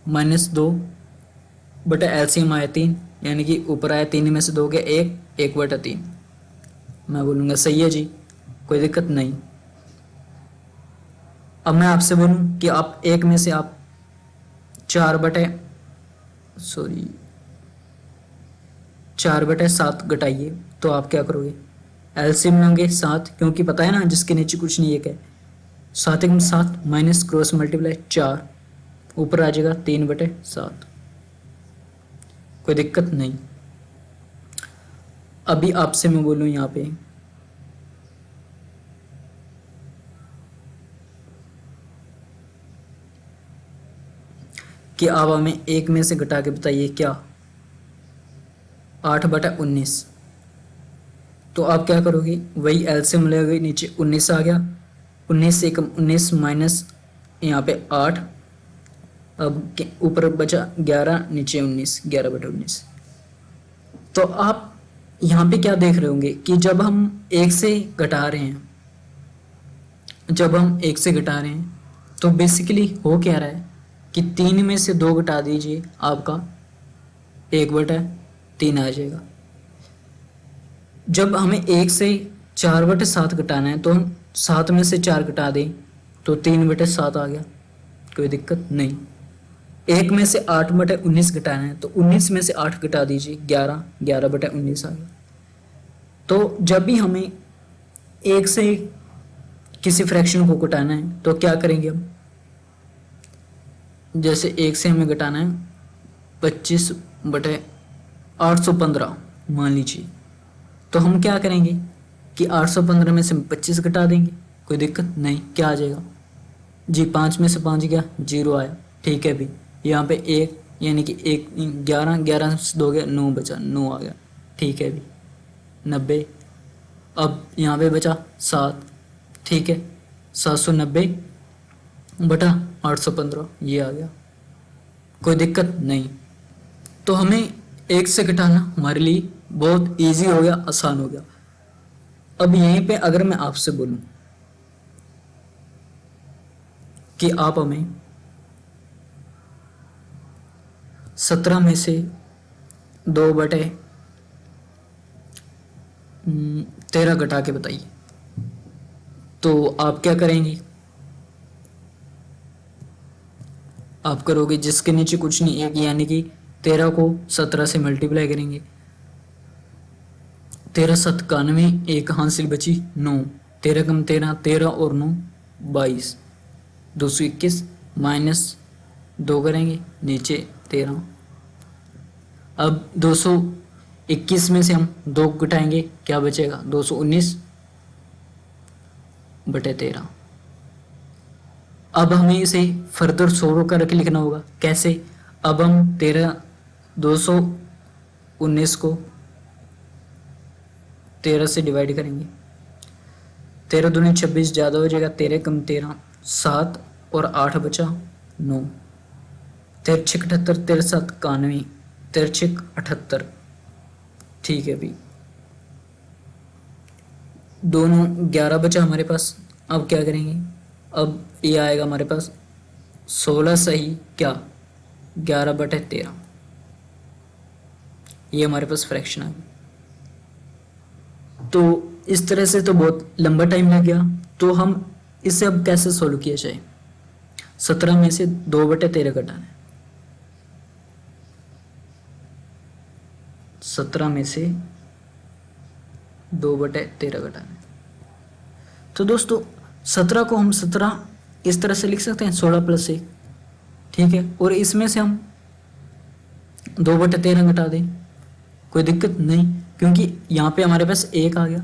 -2 बटा एलसीएम आया 3, यानी कि ऊपर आया 3 में से 2 गया 1/3। मैं बोलूँगा सही है जी, कोई दिक्कत नहीं। अब मैं आपसे बोलूं कि आप 1 में से आप 4/7 घटाइए, तो आप क्या करोगे? एलसीएम लेंगे 7, क्योंकि पता है ना जिसके नीचे कुछ नहीं, एक है 7 एकम 7 माइनस क्रॉस मल्टीप्लाई 4, ऊपर आ जाएगा 3/7। कोई दिक्कत नहीं। अभी आपसे मैं बोलूं यहाँ पे कि आप हमें 1 में से घटा के बताइए क्या? 8/19। तो आप क्या करोगे? वही एलसीएम लगेगा, नीचे 19 आ गया, 19 से एकम 19 माइनस यहाँ पे 8, अब ऊपर बचा 11, नीचे 19, 11/19। तो आप यहाँ पे क्या देख रहे होंगे कि जब हम 1 से घटा रहे हैं, तो बेसिकली हो क्या रहा है कि 3 में से 2 घटा दीजिए आपका 1/3 आ जाएगा। जब हमें 1 से 4/7 घटाना है तो हम 7 में से 4 घटा दें तो 3/7 आ गया, कोई दिक्कत नहीं। 1 में से 8/19 घटाना है तो 19 में से 8 घटा दीजिए, 11/19 आ गया। तो जब भी हमें 1 से किसी फ्रैक्शन को घटाना है तो क्या करेंगे हम, जैसे 1 से हमें घटाना है 25/815 मान लीजिए, तो हम क्या करेंगे कि 815 में से 25 घटा देंगे, कोई दिक्कत नहीं। क्या आ जाएगा जी, 5 में से 5 गया, 0 आया, ठीक है भी। यहाँ पे 1 यानी कि 11 से 2 गया, 9 बचा, 9 आ गया, ठीक है भी, 90। अब यहाँ पे बचा 7, ठीक है, 790/815 ये आ गया, कोई दिक्कत नहीं। तो हमें 1 से घटाना हमारे लिए बहुत इजी हो गया, आसान हो गया। अब यहीं पे अगर मैं आपसे बोलूं कि आप हमें 17 में से 2/13 घटा के बताइए, तो आप क्या करेंगे, आप करोगे जिसके नीचे कुछ नहीं, एक यानी कि 13 को 17 से मल्टीप्लाई करेंगे, 13 7 91, एक हासिल बची 9, 13 कम 13, 13 और 9 22, 221 माइनस 2 करेंगे, नीचे 13। अब 221 में से हम 2 घटाएंगे, क्या बचेगा, 219/13। अब हमें इसे फर्दर सोल्व करके लिखना होगा, कैसे, अब हम 219 को 13 से डिवाइड करेंगे, 13 दूनी 26, ज़्यादा हो जाएगा, 13 कम 13 7 और 8 बचा 9, 13 6 78, 13 7 91, 13 6 78, ठीक है भी, दोनों 11 बचा हमारे पास। अब क्या करेंगे, अब ये आएगा हमारे पास 16 सही क्या 11/13, ये हमारे पास फ्रैक्शन आ गया। तो इस तरह से तो बहुत लंबा टाइम लग गया, तो हम इसे अब कैसे सोल्व किया जाए। 17 में से 2/13 घटाना है, 17 में से 2/13 घटाना है। तो दोस्तों 17 को हम 17 इस तरह से लिख सकते हैं, 16 + 1, ठीक है, और इसमें से हम 2/13 घटा दें, कोई दिक्कत नहीं, क्योंकि यहाँ पे हमारे पास 1 आ गया,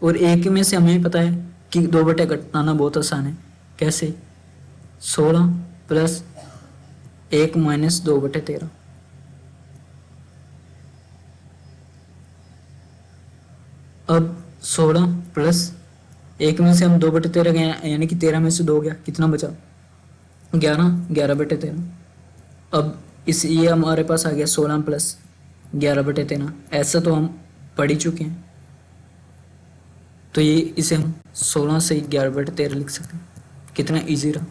और 1 में से हमें पता है कि 2/13 घटाना बहुत आसान है, कैसे, 16 + 1 - 2/13। अब 16 + 1 में से हम 2/13 गए, यानी कि 13 में से 2 गया, कितना बचा, 11, 11/13। अब इस ये हमारे पास आ गया 16 + 11/13, ऐसा तो हम पढ़ ही चुके हैं, तो ये इसे हम 16 से 11/13 लिख सकते हैं, कितना इजी रहा।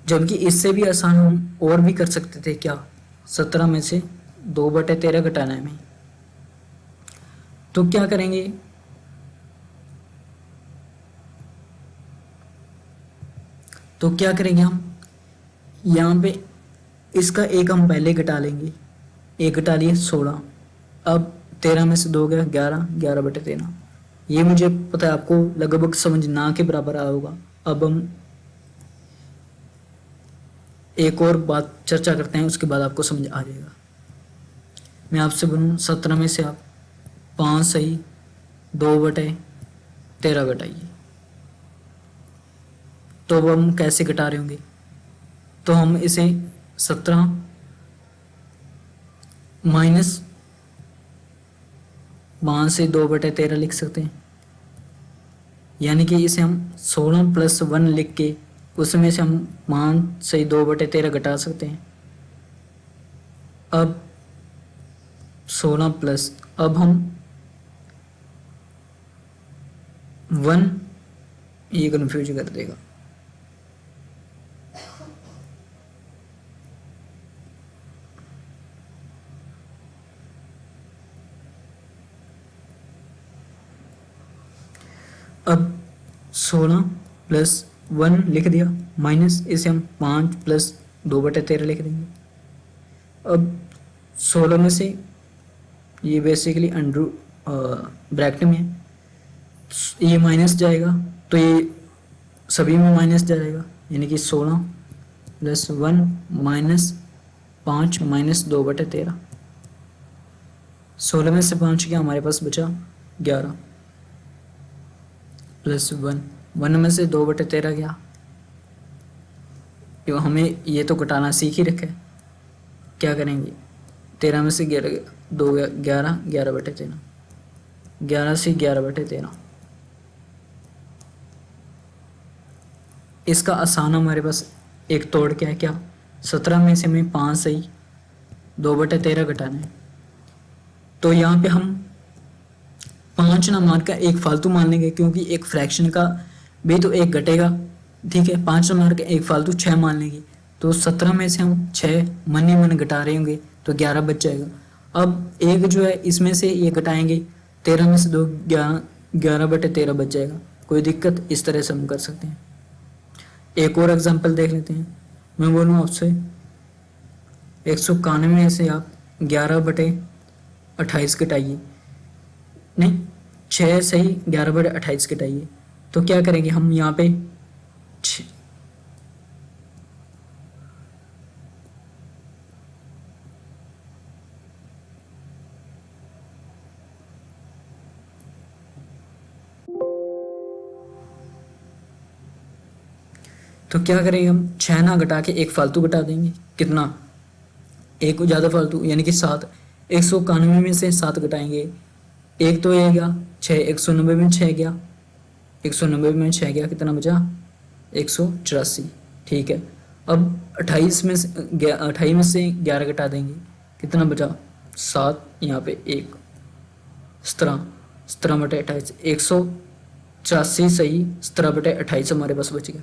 जबकि इससे भी आसान हम और भी कर सकते थे, क्या, 17 में से 2/13 घटाना है हमें, तो क्या करेंगे, हम यहाँ पे इसका एक हम पहले घटा लेंगे, एक घटा लिए 16, अब 13 में से 2 गया 11, 11/13, ये मुझे पता है आपको लगभग समझ ना के बराबर आया होगा। अब हम एक और बात चर्चा करते हैं, उसके बाद आपको समझ आ जाएगा। मैं आपसे बोलूँ 17 में से आप 5 सही 2/13 घटाइए, तो अब हम कैसे घटा रहे होंगे, तो हम इसे 17 माइनस 5 से 2/13 लिख सकते हैं, यानी कि इसे हम 16 + 1 लिख के उसमें से हम 5 से 2/13 घटा सकते हैं। अब 16 प्लस, अब हम 1, ये कन्फ्यूज कर देगा, अब 16 प्लस 1 लिख दिया, माइनस इसे हम 5 प्लस 2/13 लिख देंगे। अब 16 में से ये बेसिकली अंडर ब्रैकेट में है, ये माइनस जाएगा तो ये सभी में माइनस जाएगा, यानी कि 16 प्लस 1 माइनस 5 माइनस 2/13। 16 में से 5 गया, हमारे पास बचा 11 प्लस 1 में से 2/13 गया, क्यों हमें ये तो घटाना सीख ही रखा है। क्या करेंगे, 13 में से 11 2 11 11/13, 11 से 11/13। इसका आसान हमारे पास एक तोड़ क्या है, क्या 17 में से हमें 5 सही 2/13 घटाना है, तो यहाँ पे हम 5 ना मान कर एक फालतू मान लेंगे, क्योंकि एक फ्रैक्शन का भी तो एक घटेगा, ठीक है। 5 ना मान के एक फालतू 6 मान लेंगे, तो 17 में से हम 6 मन ही मन घटा रहे होंगे तो 11 बच जाएगा। अब एक जो है इसमें से ये घटाएंगे, 13 में से 2 11 11/13 बच जाएगा, कोई दिक्कत, इस तरह से हम कर सकते हैं। एक और एग्जांपल देख लेते हैं। मैं बोलूँ आपसे 191 में से आप 11/28 घटाइए, नहीं 6 सही 11/28 घटाइए, तो क्या करेंगे हम यहाँ पे तो क्या करेंगे हम 6 ना घटा के एक फालतू घटा देंगे, कितना, एक को ज़्यादा फालतू, यानी कि 7। 191 में से 7 घटाएंगे, एक तो ये गया 6, 190 में 6 गया, 190 में 6 गया, कितना बचा 184, ठीक है। अब 28 में से 28 में से 11 घटा देंगे, कितना बचा 7, यहाँ पे 1 17/28 184 सही 17/28 हमारे पास बच गया।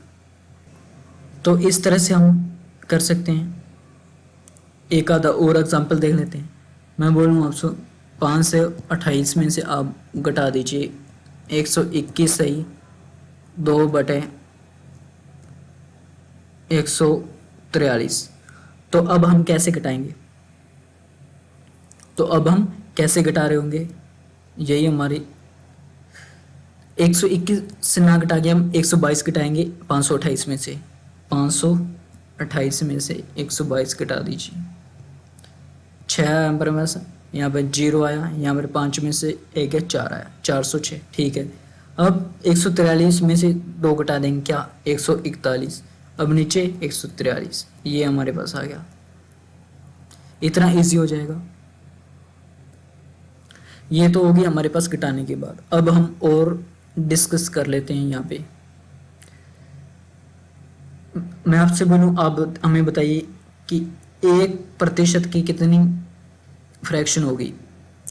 तो इस तरह से हम कर सकते हैं। एक आधा और एग्जांपल देख लेते हैं। मैं बोलूँ आपसे 5 से 28 में से आप घटा दीजिए 121 सही 2/143। तो अब हम कैसे घटाएंगे, तो अब हम कैसे घटा रहे होंगे, यही हमारी 121 से ना घटा के हम 122 घटाएंगे 528 में से, 528 में से 122 घटा दीजिए, 6 आया पर में से, यहाँ पर 0 आया, यहाँ पर 5 में से 1 है 4 आया, 406, ठीक है। अब 143 में से 2 घटा देंगे, क्या 141, अब नीचे 143, ये हमारे पास आ गया। इतना इजी हो जाएगा। ये तो होगी हमारे पास घटाने के बाद। अब हम और डिस्कस कर लेते हैं। यहाँ पे मैं आपसे बोलूँ, आप हमें बताइए कि 1% की कितनी फ्रैक्शन होगी,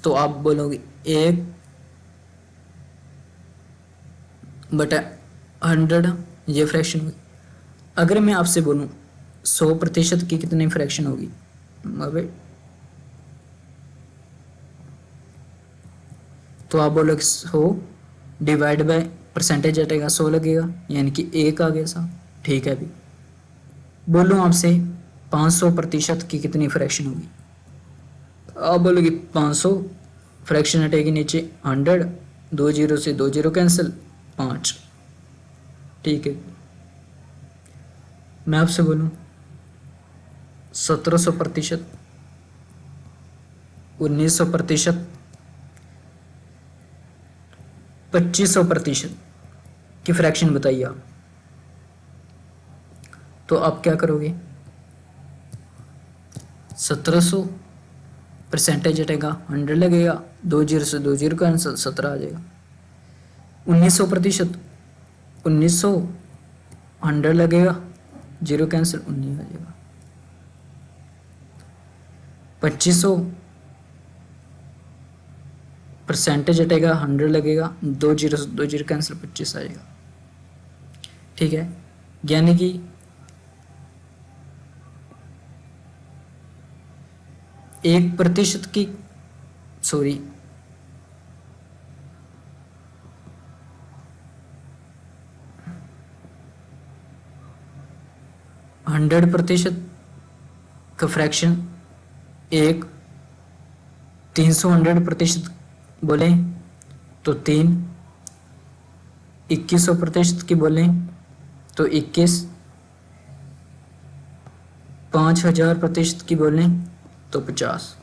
तो आप बोलोगे 1/100 ये फ्रैक्शन होगी। अगर मैं आपसे बोलूँ 100% की कितनी फ्रैक्शन होगी, अबे तो आप बोलोगे 100 डिवाइड बाय परसेंटेज हटेगा 100 लगेगा, यानी कि 1 आ गया सा, ठीक है। अभी बोलो आपसे 500% की कितनी फ्रैक्शन होगी, आप बोलोगे 500 फ्रैक्शन हटेगी नीचे 100, 2 जीरो से 2 जीरो कैंसिल 5, ठीक है। मैं आपसे बोलूँ 1700%, 1900%, 2500% की फ्रैक्शन बताइए आप, तो आप क्या करोगे, 1700 परसेंटेज हटेगा 100 लगेगा, 2 जीरो से 2 जीरो कैंसिल 17 आ जाएगा। 1900%, 1900 100 लगेगा, 0 कैंसिल 19 आ जाएगा। 2500 परसेंटेज हटेगा 100 लगेगा, 2 जीरो से 2 जीरो कैंसिल 25 आ जाएगा, ठीक है। यानी कि 1% की, सॉरी 100% का फ्रैक्शन एक, 300 100% बोलें तो 3, 2100% की बोलें तो 21, 5000% की बोलें तो 50।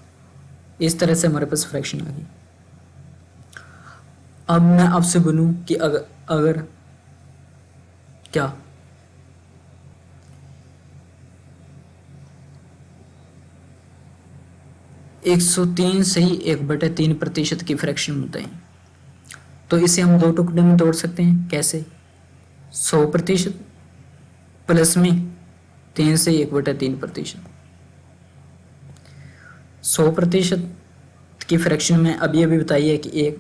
इस तरह से हमारे पास फ्रैक्शन आ गई। अब मैं आपसे बोलूं कि अगर क्या 103 से ही 1/3% की फ्रैक्शन बताएं, तो इसे हम दो टुकड़े में तोड़ सकते हैं। कैसे? 100% प्लस में 3 से 1/3%। 100% की फ्रैक्शन में अभी अभी बताई है कि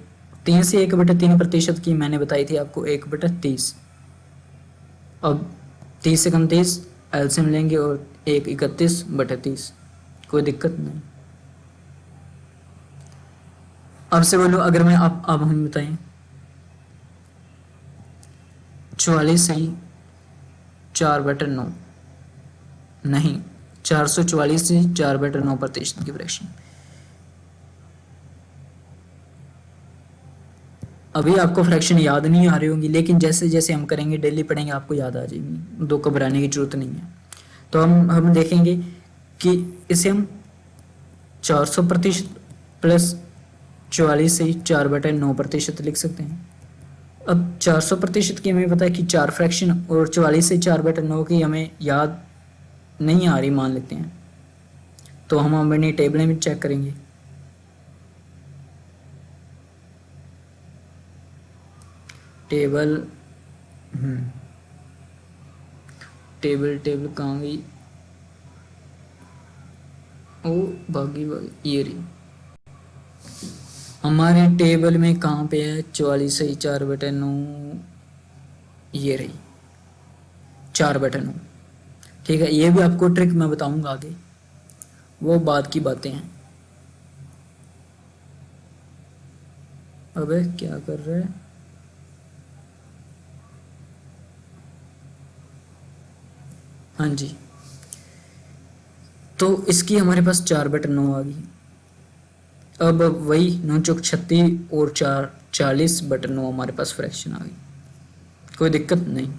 3 से 1/3% की मैंने बताई थी आपको 1/30। अब 30 से कम 30 एलसीएम लेंगे और 1 31/30, कोई दिक्कत नहीं। अब से बोलो, अगर मैं अब हम बताएं 44 सही 4/9, नहीं 444 से 4/9% की फ्रैक्शन। अभी आपको फ्रैक्शन याद नहीं आ रही होंगी, लेकिन जैसे जैसे हम करेंगे, डेली पढ़ेंगे, आपको याद आ जाएगी, दो घबराने की जरूरत नहीं है। तो हम देखेंगे कि इसे हम 400% प्लस 44 से 4/9% लिख सकते हैं। अब 400% की हमें पता है कि 4 फ्रैक्शन, और 44 से 4/9 की हमें याद नहीं आ रही मान लेते हैं, तो हम अपनी टेबल में चेक करेंगे। टेबल टेबल कहाँ गई? ओ भागी ये रही हमारे टेबल में। कहाँ पे है? 44 से 4/9, ये रही 4/9। ठीक है, ये भी आपको ट्रिक मैं बताऊंगा आगे, वो बाद की बातें हैं। अबे क्या कर रहे हैं? हाँ जी, तो इसकी हमारे पास 4/9 आ गई। अब वही 9 चौक 36 और 4 40/9 हमारे पास फ्रैक्शन आ गई, कोई दिक्कत नहीं।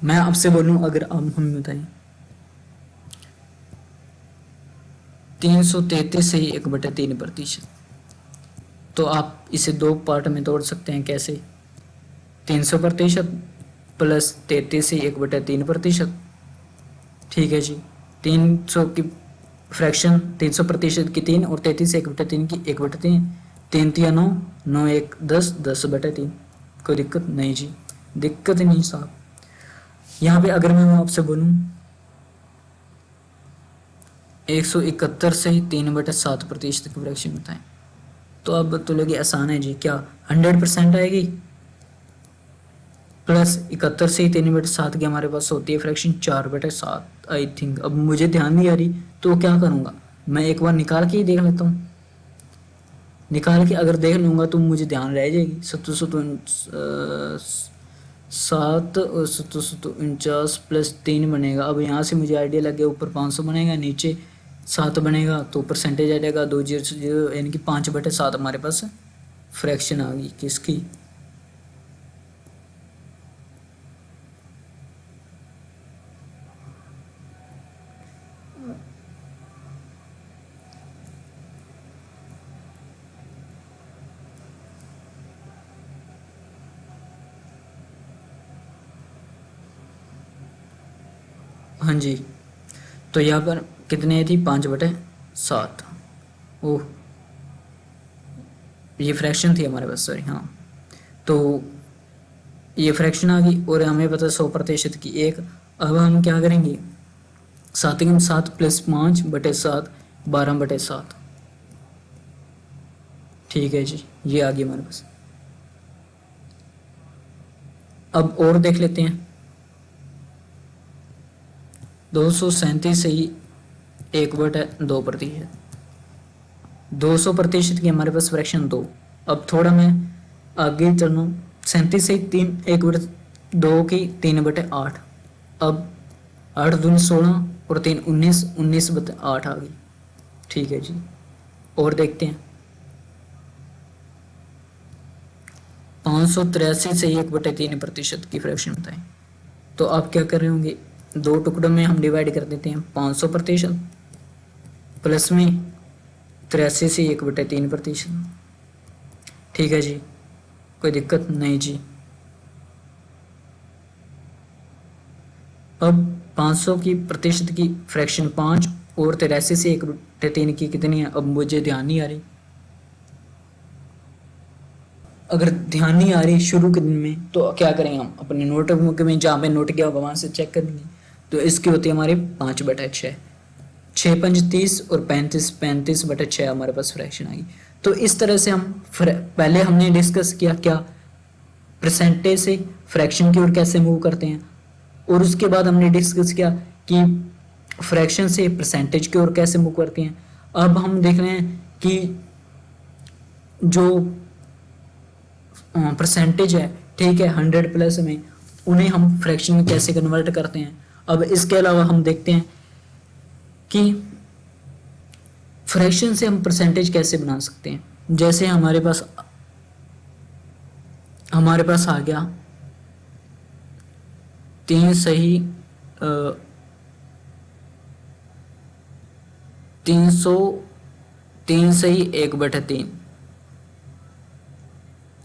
मैं आपसे बोलूं, अगर आप हमें बताएं 333 से ही 1/3%, तो आप इसे दो पार्ट में तोड़ सकते हैं। कैसे? 300% प्लस 33 से 1/3%। ठीक है जी, 300 की फ्रैक्शन 300% की 3, और 33 से 1/3 की 1/3। 3 3 9, 9 1 10, 10/3। कोई दिक्कत नहीं जी, दिक्कत नहीं साहब। यहाँ पे अगर मैं आपसे बोलूँ 171 से ही 3/7% की फ्रैक्शन बताएं, तो अब तो लगे आसान है जी। क्या 100% आएगी? प्लस 71 से ही 3/7 की हमारे पास होती है फ्रैक्शन 4/7 आई थिंक। अब मुझे ध्यान नहीं आ रही, तो क्या करूँगा, मैं एक बार निकाल के ही देख लेता हूँ। निकाल के अगर देख लूँगा तो मुझे ध्यान रह जाएगी। 7 और 749 प्लस 3 बनेगा। अब यहाँ से मुझे आइडिया लग गया, ऊपर 500 बनेगा, नीचे 7 बनेगा, तो परसेंटेज आ जाएगा 2 0 यानी कि 5/7 हमारे पास फ्रैक्शन आ गई किसकी? हाँ जी, तो यहाँ पर कितने थी? 5/7। ओह, ये फ्रैक्शन थी हमारे पास, सॉरी। हाँ, तो ये फ्रैक्शन आ गई, और हमें पता है 100% की 1। अब हम क्या करेंगे, 7 प्लस 5/7 12/7। ठीक है जी, ये आ गई हमारे पास। अब और देख लेते हैं। 237 से ही 1/2%। 200% की हमारे पास फ्रैक्शन 2। अब थोड़ा मैं आगे चलो, 37 से 3 1/2 की 3/8। अब 8 दूनी 16 और 3 19, 19/8 आ गई। ठीक है जी, और देखते हैं 583 से 1/3% की फ्रैक्शन बताएं। तो आप क्या कर रहे होंगे, दो टुकड़ों में हम डिवाइड कर देते हैं 500% प्लस में 83 से 1/3%। ठीक है जी, कोई दिक्कत नहीं जी। अब 500 की प्रतिशत की फ्रैक्शन 5 और 83 से 1/3 की कितनी है, अब मुझे ध्यान नहीं आ रही। अगर ध्यान नहीं आ रही शुरू के दिन में तो क्या करेंगे, हम अपने नोटबुक में जहाँ पे नोट किया होगा वहाँ से चेक कर लेंगे। तो इसकी होती है हमारी 5/6, 6×5 30 और 35/6 हमारे पास फ्रैक्शन आएगी। तो इस तरह से हम पहले हमने डिस्कस किया क्या, परसेंटेज से फ्रैक्शन की ओर कैसे मूव करते हैं, और उसके बाद हमने डिस्कस किया कि फ्रैक्शन से परसेंटेज की ओर कैसे मूव करते हैं। अब हम देख रहे हैं कि जो परसेंटेज है, ठीक है, 100 प्लस में, उन्हें हम फ्रैक्शन में कैसे कन्वर्ट करते हैं। अब इसके अलावा हम देखते हैं कि फ्रैक्शन से हम परसेंटेज कैसे बना सकते हैं। जैसे हमारे पास आ गया 3 सही 3 सही 1/3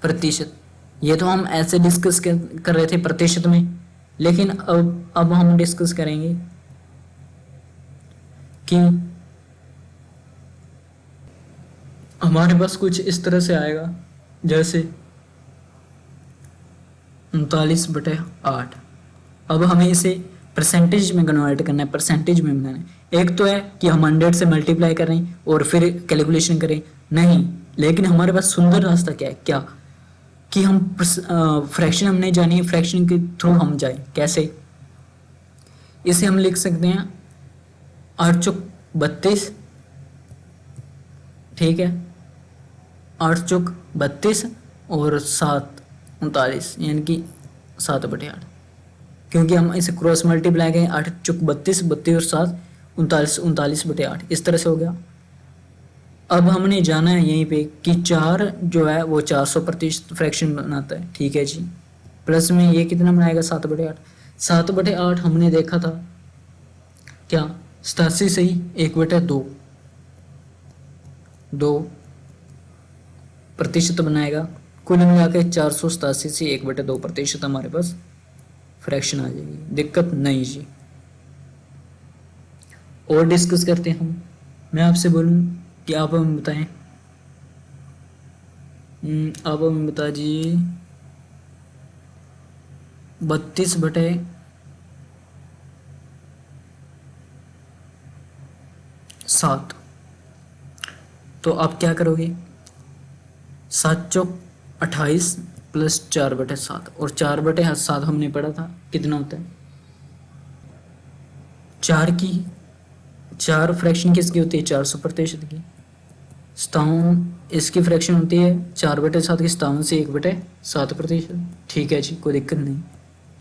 प्रतिशत। ये तो हम ऐसे डिस्कस कर रहे थे प्रतिशत में, लेकिन अब हम डिस्कस करेंगे कि हमारे पास कुछ इस तरह से आएगा, जैसे 39/8। अब हमें इसे परसेंटेज में कन्वर्ट करना है, परसेंटेज में बनाना है। एक तो है कि हम 100 से मल्टीप्लाई कर रहे हैं और फिर कैलकुलेशन करें, नहीं, लेकिन हमारे पास सुंदर रास्ता क्या है, क्या कि हम फ्रैक्शन हमने जानी है, फ्रैक्शन के थ्रू हम जाए। कैसे, इसे हम लिख सकते हैं 8 चौक 32, ठीक है, 8 चौक 32 और 7 39, यानी कि 7/8, क्योंकि हम इसे क्रॉस मल्टीप्लाई करें 8 चौक 32, 32 और 7 39, 39/8, इस तरह से हो गया। अब हमने जाना है यहीं पे कि 4 जो है वो 400% फ्रैक्शन बनाता है, ठीक है जी, प्लस में ये कितना बनाएगा 7/8। 7/8 हमने देखा था क्या, 87 सही 1/2 2% बनाएगा। कुल मिला के 487 से 1/2% हमारे पास फ्रैक्शन आ जाएगी, दिक्कत नहीं जी। और डिस्कस करते हैं हम। मैं आपसे बोलूं कि आप हमें बताएं, आप हमें बता दीजिए 32/7। तो आप क्या करोगे, 7 चौक 28 प्लस 4/7, और 4/7 हमने पढ़ा था कितना होता है, 4 फ्रैक्शन किसकी होती है, 400% की। 57 इसकी फ्रैक्शन होती है 4/7 की, 57 से 1/7%। ठीक है जी, कोई दिक्कत नहीं,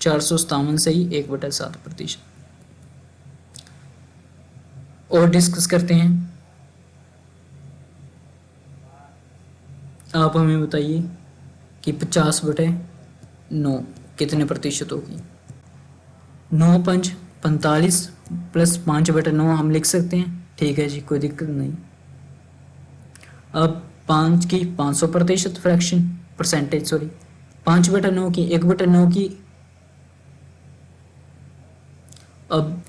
457 से ही 1/7%। और डिस्कस करते हैं, आप हमें बताइए कि 50/9 कितने प्रतिशत होगी। 9×5 45 प्लस 5/9 हम लिख सकते हैं, ठीक है जी, कोई दिक्कत नहीं। अब 5 की 500% फ्रैक्शन परसेंटेज, सॉरी 5/9 की 1/9 की। अब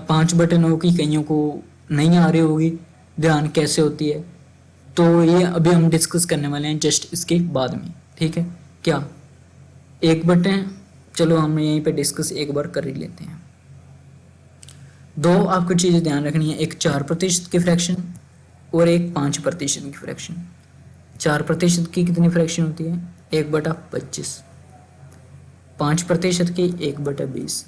5/9 की कईयों को नहीं आ रही होगी ध्यान कैसे होती है, तो ये अभी हम डिस्कस करने वाले हैं जस्ट इसके बाद में, ठीक है। क्या 1/, चलो हम यहीं पे डिस्कस एक बार कर ही लेते हैं। दो आपको चीज़ें ध्यान रखनी है, एक 4% की फ्रैक्शन और एक 5% की फ्रैक्शन। 4% की कितनी फ्रैक्शन होती है, 1/25। 5% की 1/20।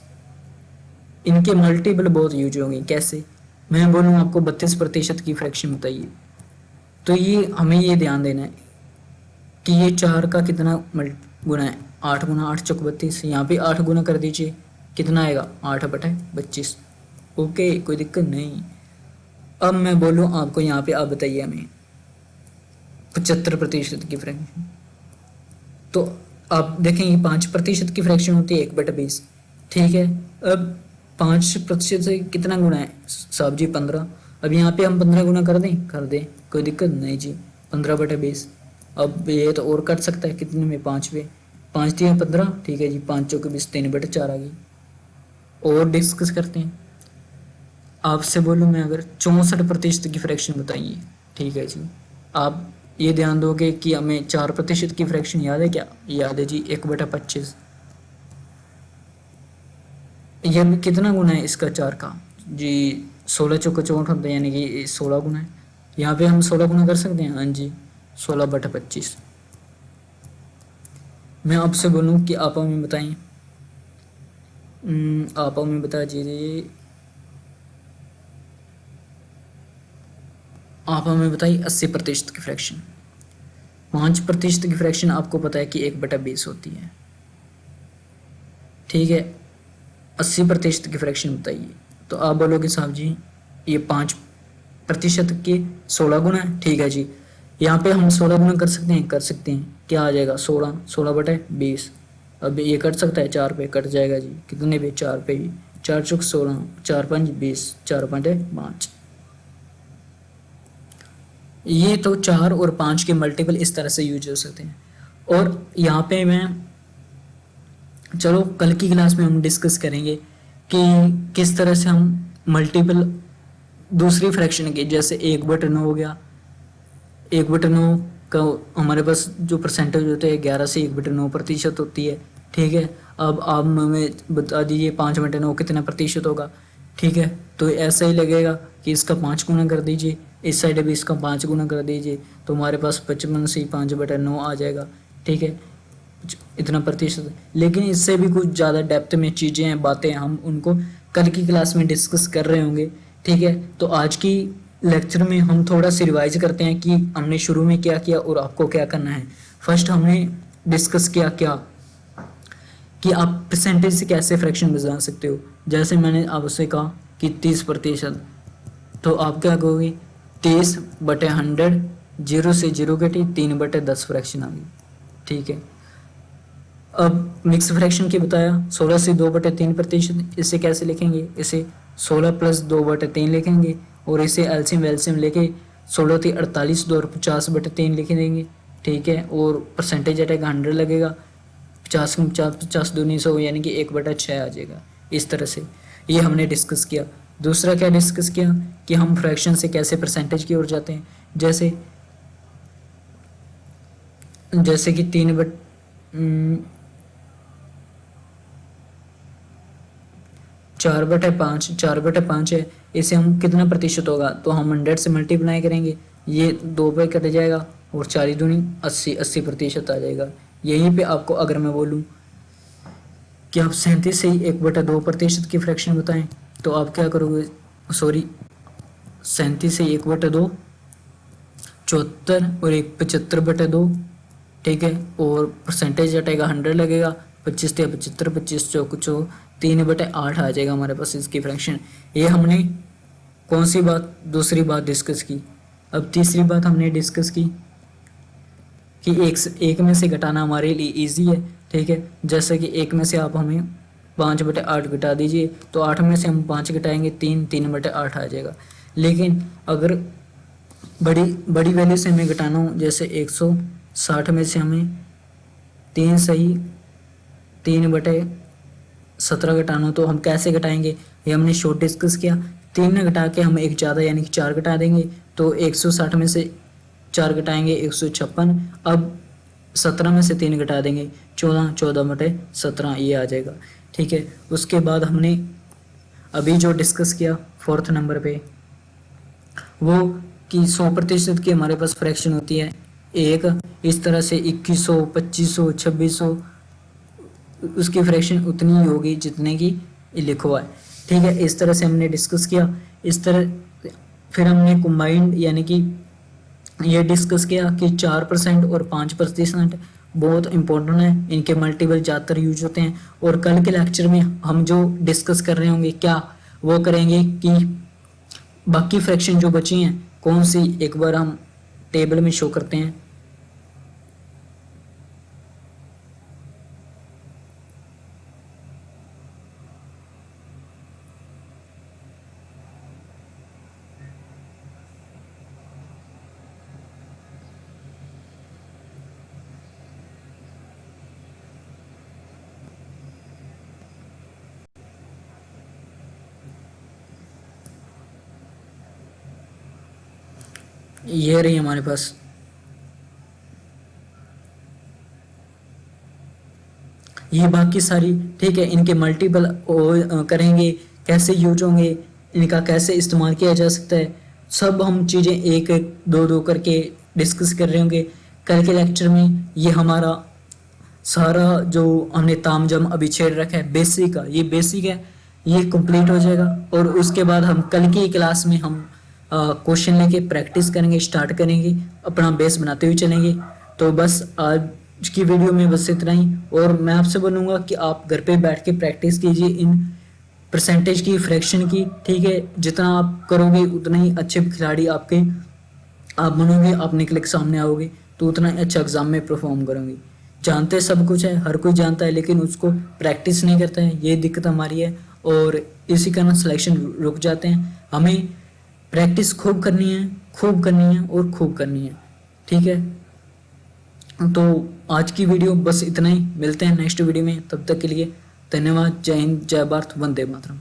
इनके मल्टीपल बहुत यूज होंगे। कैसे, मैं बोलूँ आपको 32% की फ्रैक्शन बताइए, तो ये हमें ये ध्यान देना है कि ये 4 का कितना गुना है, 8 गुना 8 चौक 32, यहाँ पे 8 गुना कर दीजिए, कितना आएगा 8/25। ओके, कोई दिक्कत नहीं। अब मैं बोलूँ आपको यहाँ पे, आप बताइए हमें 75% की फ्रैक्शन, तो आप देखेंगे 5% की फ्रैक्शन होती है 1/20, ठीक है। अब 5% से कितना गुना है साहब जी 15, अब यहाँ पे हम 15 गुना कर दें, कोई दिक्कत नहीं जी, 15/20। अब ये तो और कट सकता है, कितने में 5 पे, 5 3 15, ठीक है जी, 5 चौके 20, 3/4 आ गई। और डिस्कस करते हैं, आपसे बोलूँ मैं अगर 64% की फ्रैक्शन बताइए, ठीक है जी। आप ये ध्यान दोगे कि हमें 4% की फ्रैक्शन याद है क्या, याद है जी 1/25। यह कितना गुना है इसका 4 का जी, 16 चौके 64 होता है, यानी कि 16 गुना है। यहाँ पे हम 16 गुना कर सकते हैं, हाँ जी, 16/25। मैं आपसे बोलूँ कि आप हमें बताएं, आप हमें बता दीजिए, आप हमें बताइए 80% की फ्रैक्शन। 5% की फ्रैक्शन आपको पता है कि 1/20 होती है, ठीक है। 80% की फ्रैक्शन बताइए, तो आप बोलोगे साहब जी ये 5% के 16 गुना है, ठीक है जी। यहाँ पे हम 16 गुना कर सकते हैं, क्या आ जाएगा 16/20। अब ये कट सकता है, 4 पे कट जाएगा जी, कितने पे 4 पे ही, 4 चौक 16, 4 5 20, 4 5 5। ये तो 4 और 5 के मल्टीपल इस तरह से यूज हो सकते हैं। और यहाँ पे मैं, चलो कल की क्लास में हम डिस्कस करेंगे कि किस तरह से हम मल्टीपल दूसरी फ्रैक्शन के, जैसे 1/9 हो गया, 1/9 का हमारे पास जो परसेंटेज होते हैं 11 से 1/9% होती है, ठीक है। अब आप हमें बता दीजिए 5/9 कितना प्रतिशत होगा, ठीक है। तो ऐसा ही लगेगा कि इसका 5 गुना कर दीजिए, इस साइड भी इसका 5 गुना कर दीजिए, तो हमारे पास 55 से 5/9 आ जाएगा, ठीक है, इतना प्रतिशत। लेकिन इससे भी कुछ ज़्यादा डेप्थ में चीज़ें हैं, बातें हम उनको कल की क्लास में डिस्कस कर रहे होंगे, ठीक है। तो आज की लेक्चर में हम थोड़ा सा रिवाइज करते हैं कि हमने शुरू में क्या किया और आपको क्या करना है। फर्स्ट हमने डिस्कस किया क्या, कि आप परसेंटेज से कैसे फ्रैक्शन बना सकते हो। जैसे मैंने आपसे कहा कि 30%, तो आप क्या कहोगे, 30/100, 0 से 0 घटी, 3/10 फ्रैक्शन आ गई, ठीक है। अब मिक्स फ्रैक्शन की बताया, 16 से 2/3%, इसे कैसे लिखेंगे, इसे 16 + 2/3 लिखेंगे, और इसे एलसीएम वेलसीएम लेके 16 × 48, 2 और 50/3 लिख देंगे, ठीक है। और परसेंटेज हटेगा 100 लगेगा, 50 × 50, 50 दूनी 100, यानी कि 1/6 आ जाएगा। इस तरह से ये हमने डिस्कस किया। दूसरा क्या डिस्कस किया कि हम फ्रैक्शन से कैसे परसेंटेज की ओर जाते हैं। जैसे कि 4/5 है, इसे हम कितना प्रतिशत होगा, तो हम 100 से मल्टीप्लाई करेंगे, ये 2 पे कट जाएगा, और 4 दूनी 80, 80% आ जाएगा। यहीं पे आपको अगर मैं बोलूँ कि आप 37 से 1/2% की फ्रैक्शन बताएं, तो आप क्या करोगे, सॉरी 37 से 1/2, 74 और 1 75/2, ठीक है। और परसेंटेज हटेगा 100 लगेगा, 25 से 75, 25 चौक 3/8 आ जाएगा हमारे पास इसकी फ्रैक्शन। ये हमने कौन सी बात, दूसरी बात डिस्कस की। अब तीसरी बात हमने डिस्कस की कि एक में से घटाना हमारे लिए इजी है, ठीक है। जैसे कि 1 में से आप हमें 5/8 घटा दीजिए, तो 8 में से हम 5 घटाएंगे, 3/8 आ जाएगा। लेकिन अगर बड़ी वैल्यू से हमें घटाना हो, जैसे 160 में से हमें 3 सही 3/17 घटाना, तो हम कैसे घटाएंगे, ये हमने शॉर्ट डिस्कस किया। 3 ने घटा के हम एक ज़्यादा यानी कि 4 घटा देंगे, तो 160 में से 4 घटाएंगे 156। अब 17 में से 3 घटा देंगे 14, 14/17 ये आ जाएगा, ठीक है। उसके बाद हमने अभी जो डिस्कस किया 4th नंबर पे, वो कि 100% की हमारे पास फ्रैक्शन होती है एक, इस तरह से 2100, 2500, 2600, उसकी फ्रैक्शन उतनी ही होगी जितने की लिखा हुआ है, ठीक है। इस तरह से हमने डिस्कस किया। इस तरह फिर हमने कंबाइंड यानी कि ये डिस्कस किया कि 4% और 5% बहुत इंपॉर्टेंट है, इनके मल्टीपल ज़्यादातर यूज होते हैं। और कल के लेक्चर में हम जो डिस्कस कर रहे होंगे क्या वो करेंगे कि बाकी फ्रैक्शन जो बची हैं कौन सी, एक बार हम टेबल में शो करते हैं। ये रही हमारे पास, ये बाकी सारी, ठीक है, इनके मल्टीपल करेंगे, कैसे यूज होंगे, इनका कैसे इस्तेमाल किया जा सकता है, सब हम चीज़ें एक एक दो दो करके डिस्कस कर रहे होंगे कल के लेक्चर में। ये हमारा सारा जो हमने तामझाम अभी छेड़ रखा है बेसिक का, ये बेसिक है, ये कंप्लीट हो जाएगा। और उसके बाद हम कल की क्लास में हम क्वेश्चन लेके प्रैक्टिस करेंगे, स्टार्ट करेंगे, अपना बेस बनाते हुए चलेंगे। तो बस आज की वीडियो में बस इतना ही, और मैं आपसे बोलूँगा कि आप घर पे बैठ के प्रैक्टिस कीजिए इन परसेंटेज की, फ्रैक्शन की, ठीक है। जितना आप करोगे उतना ही अच्छे खिलाड़ी आपके आप बनोगे, आप निकल के सामने आओगे तो उतना ही अच्छा एग्जाम में परफॉर्म करोगे। जानते सब कुछ है, हर कोई जानता है, लेकिन उसको प्रैक्टिस नहीं करता है, ये दिक्कत हमारी है। और इसी कारण सिलेक्शन रुक जाते हैं। हमें प्रैक्टिस खूब करनी है, खूब करनी है और खूब करनी है, ठीक है। तो आज की वीडियो बस इतना ही, मिलते हैं नेक्स्ट वीडियो में, तब तक के लिए धन्यवाद। जय हिंद, जय भारत, वंदे मातरम।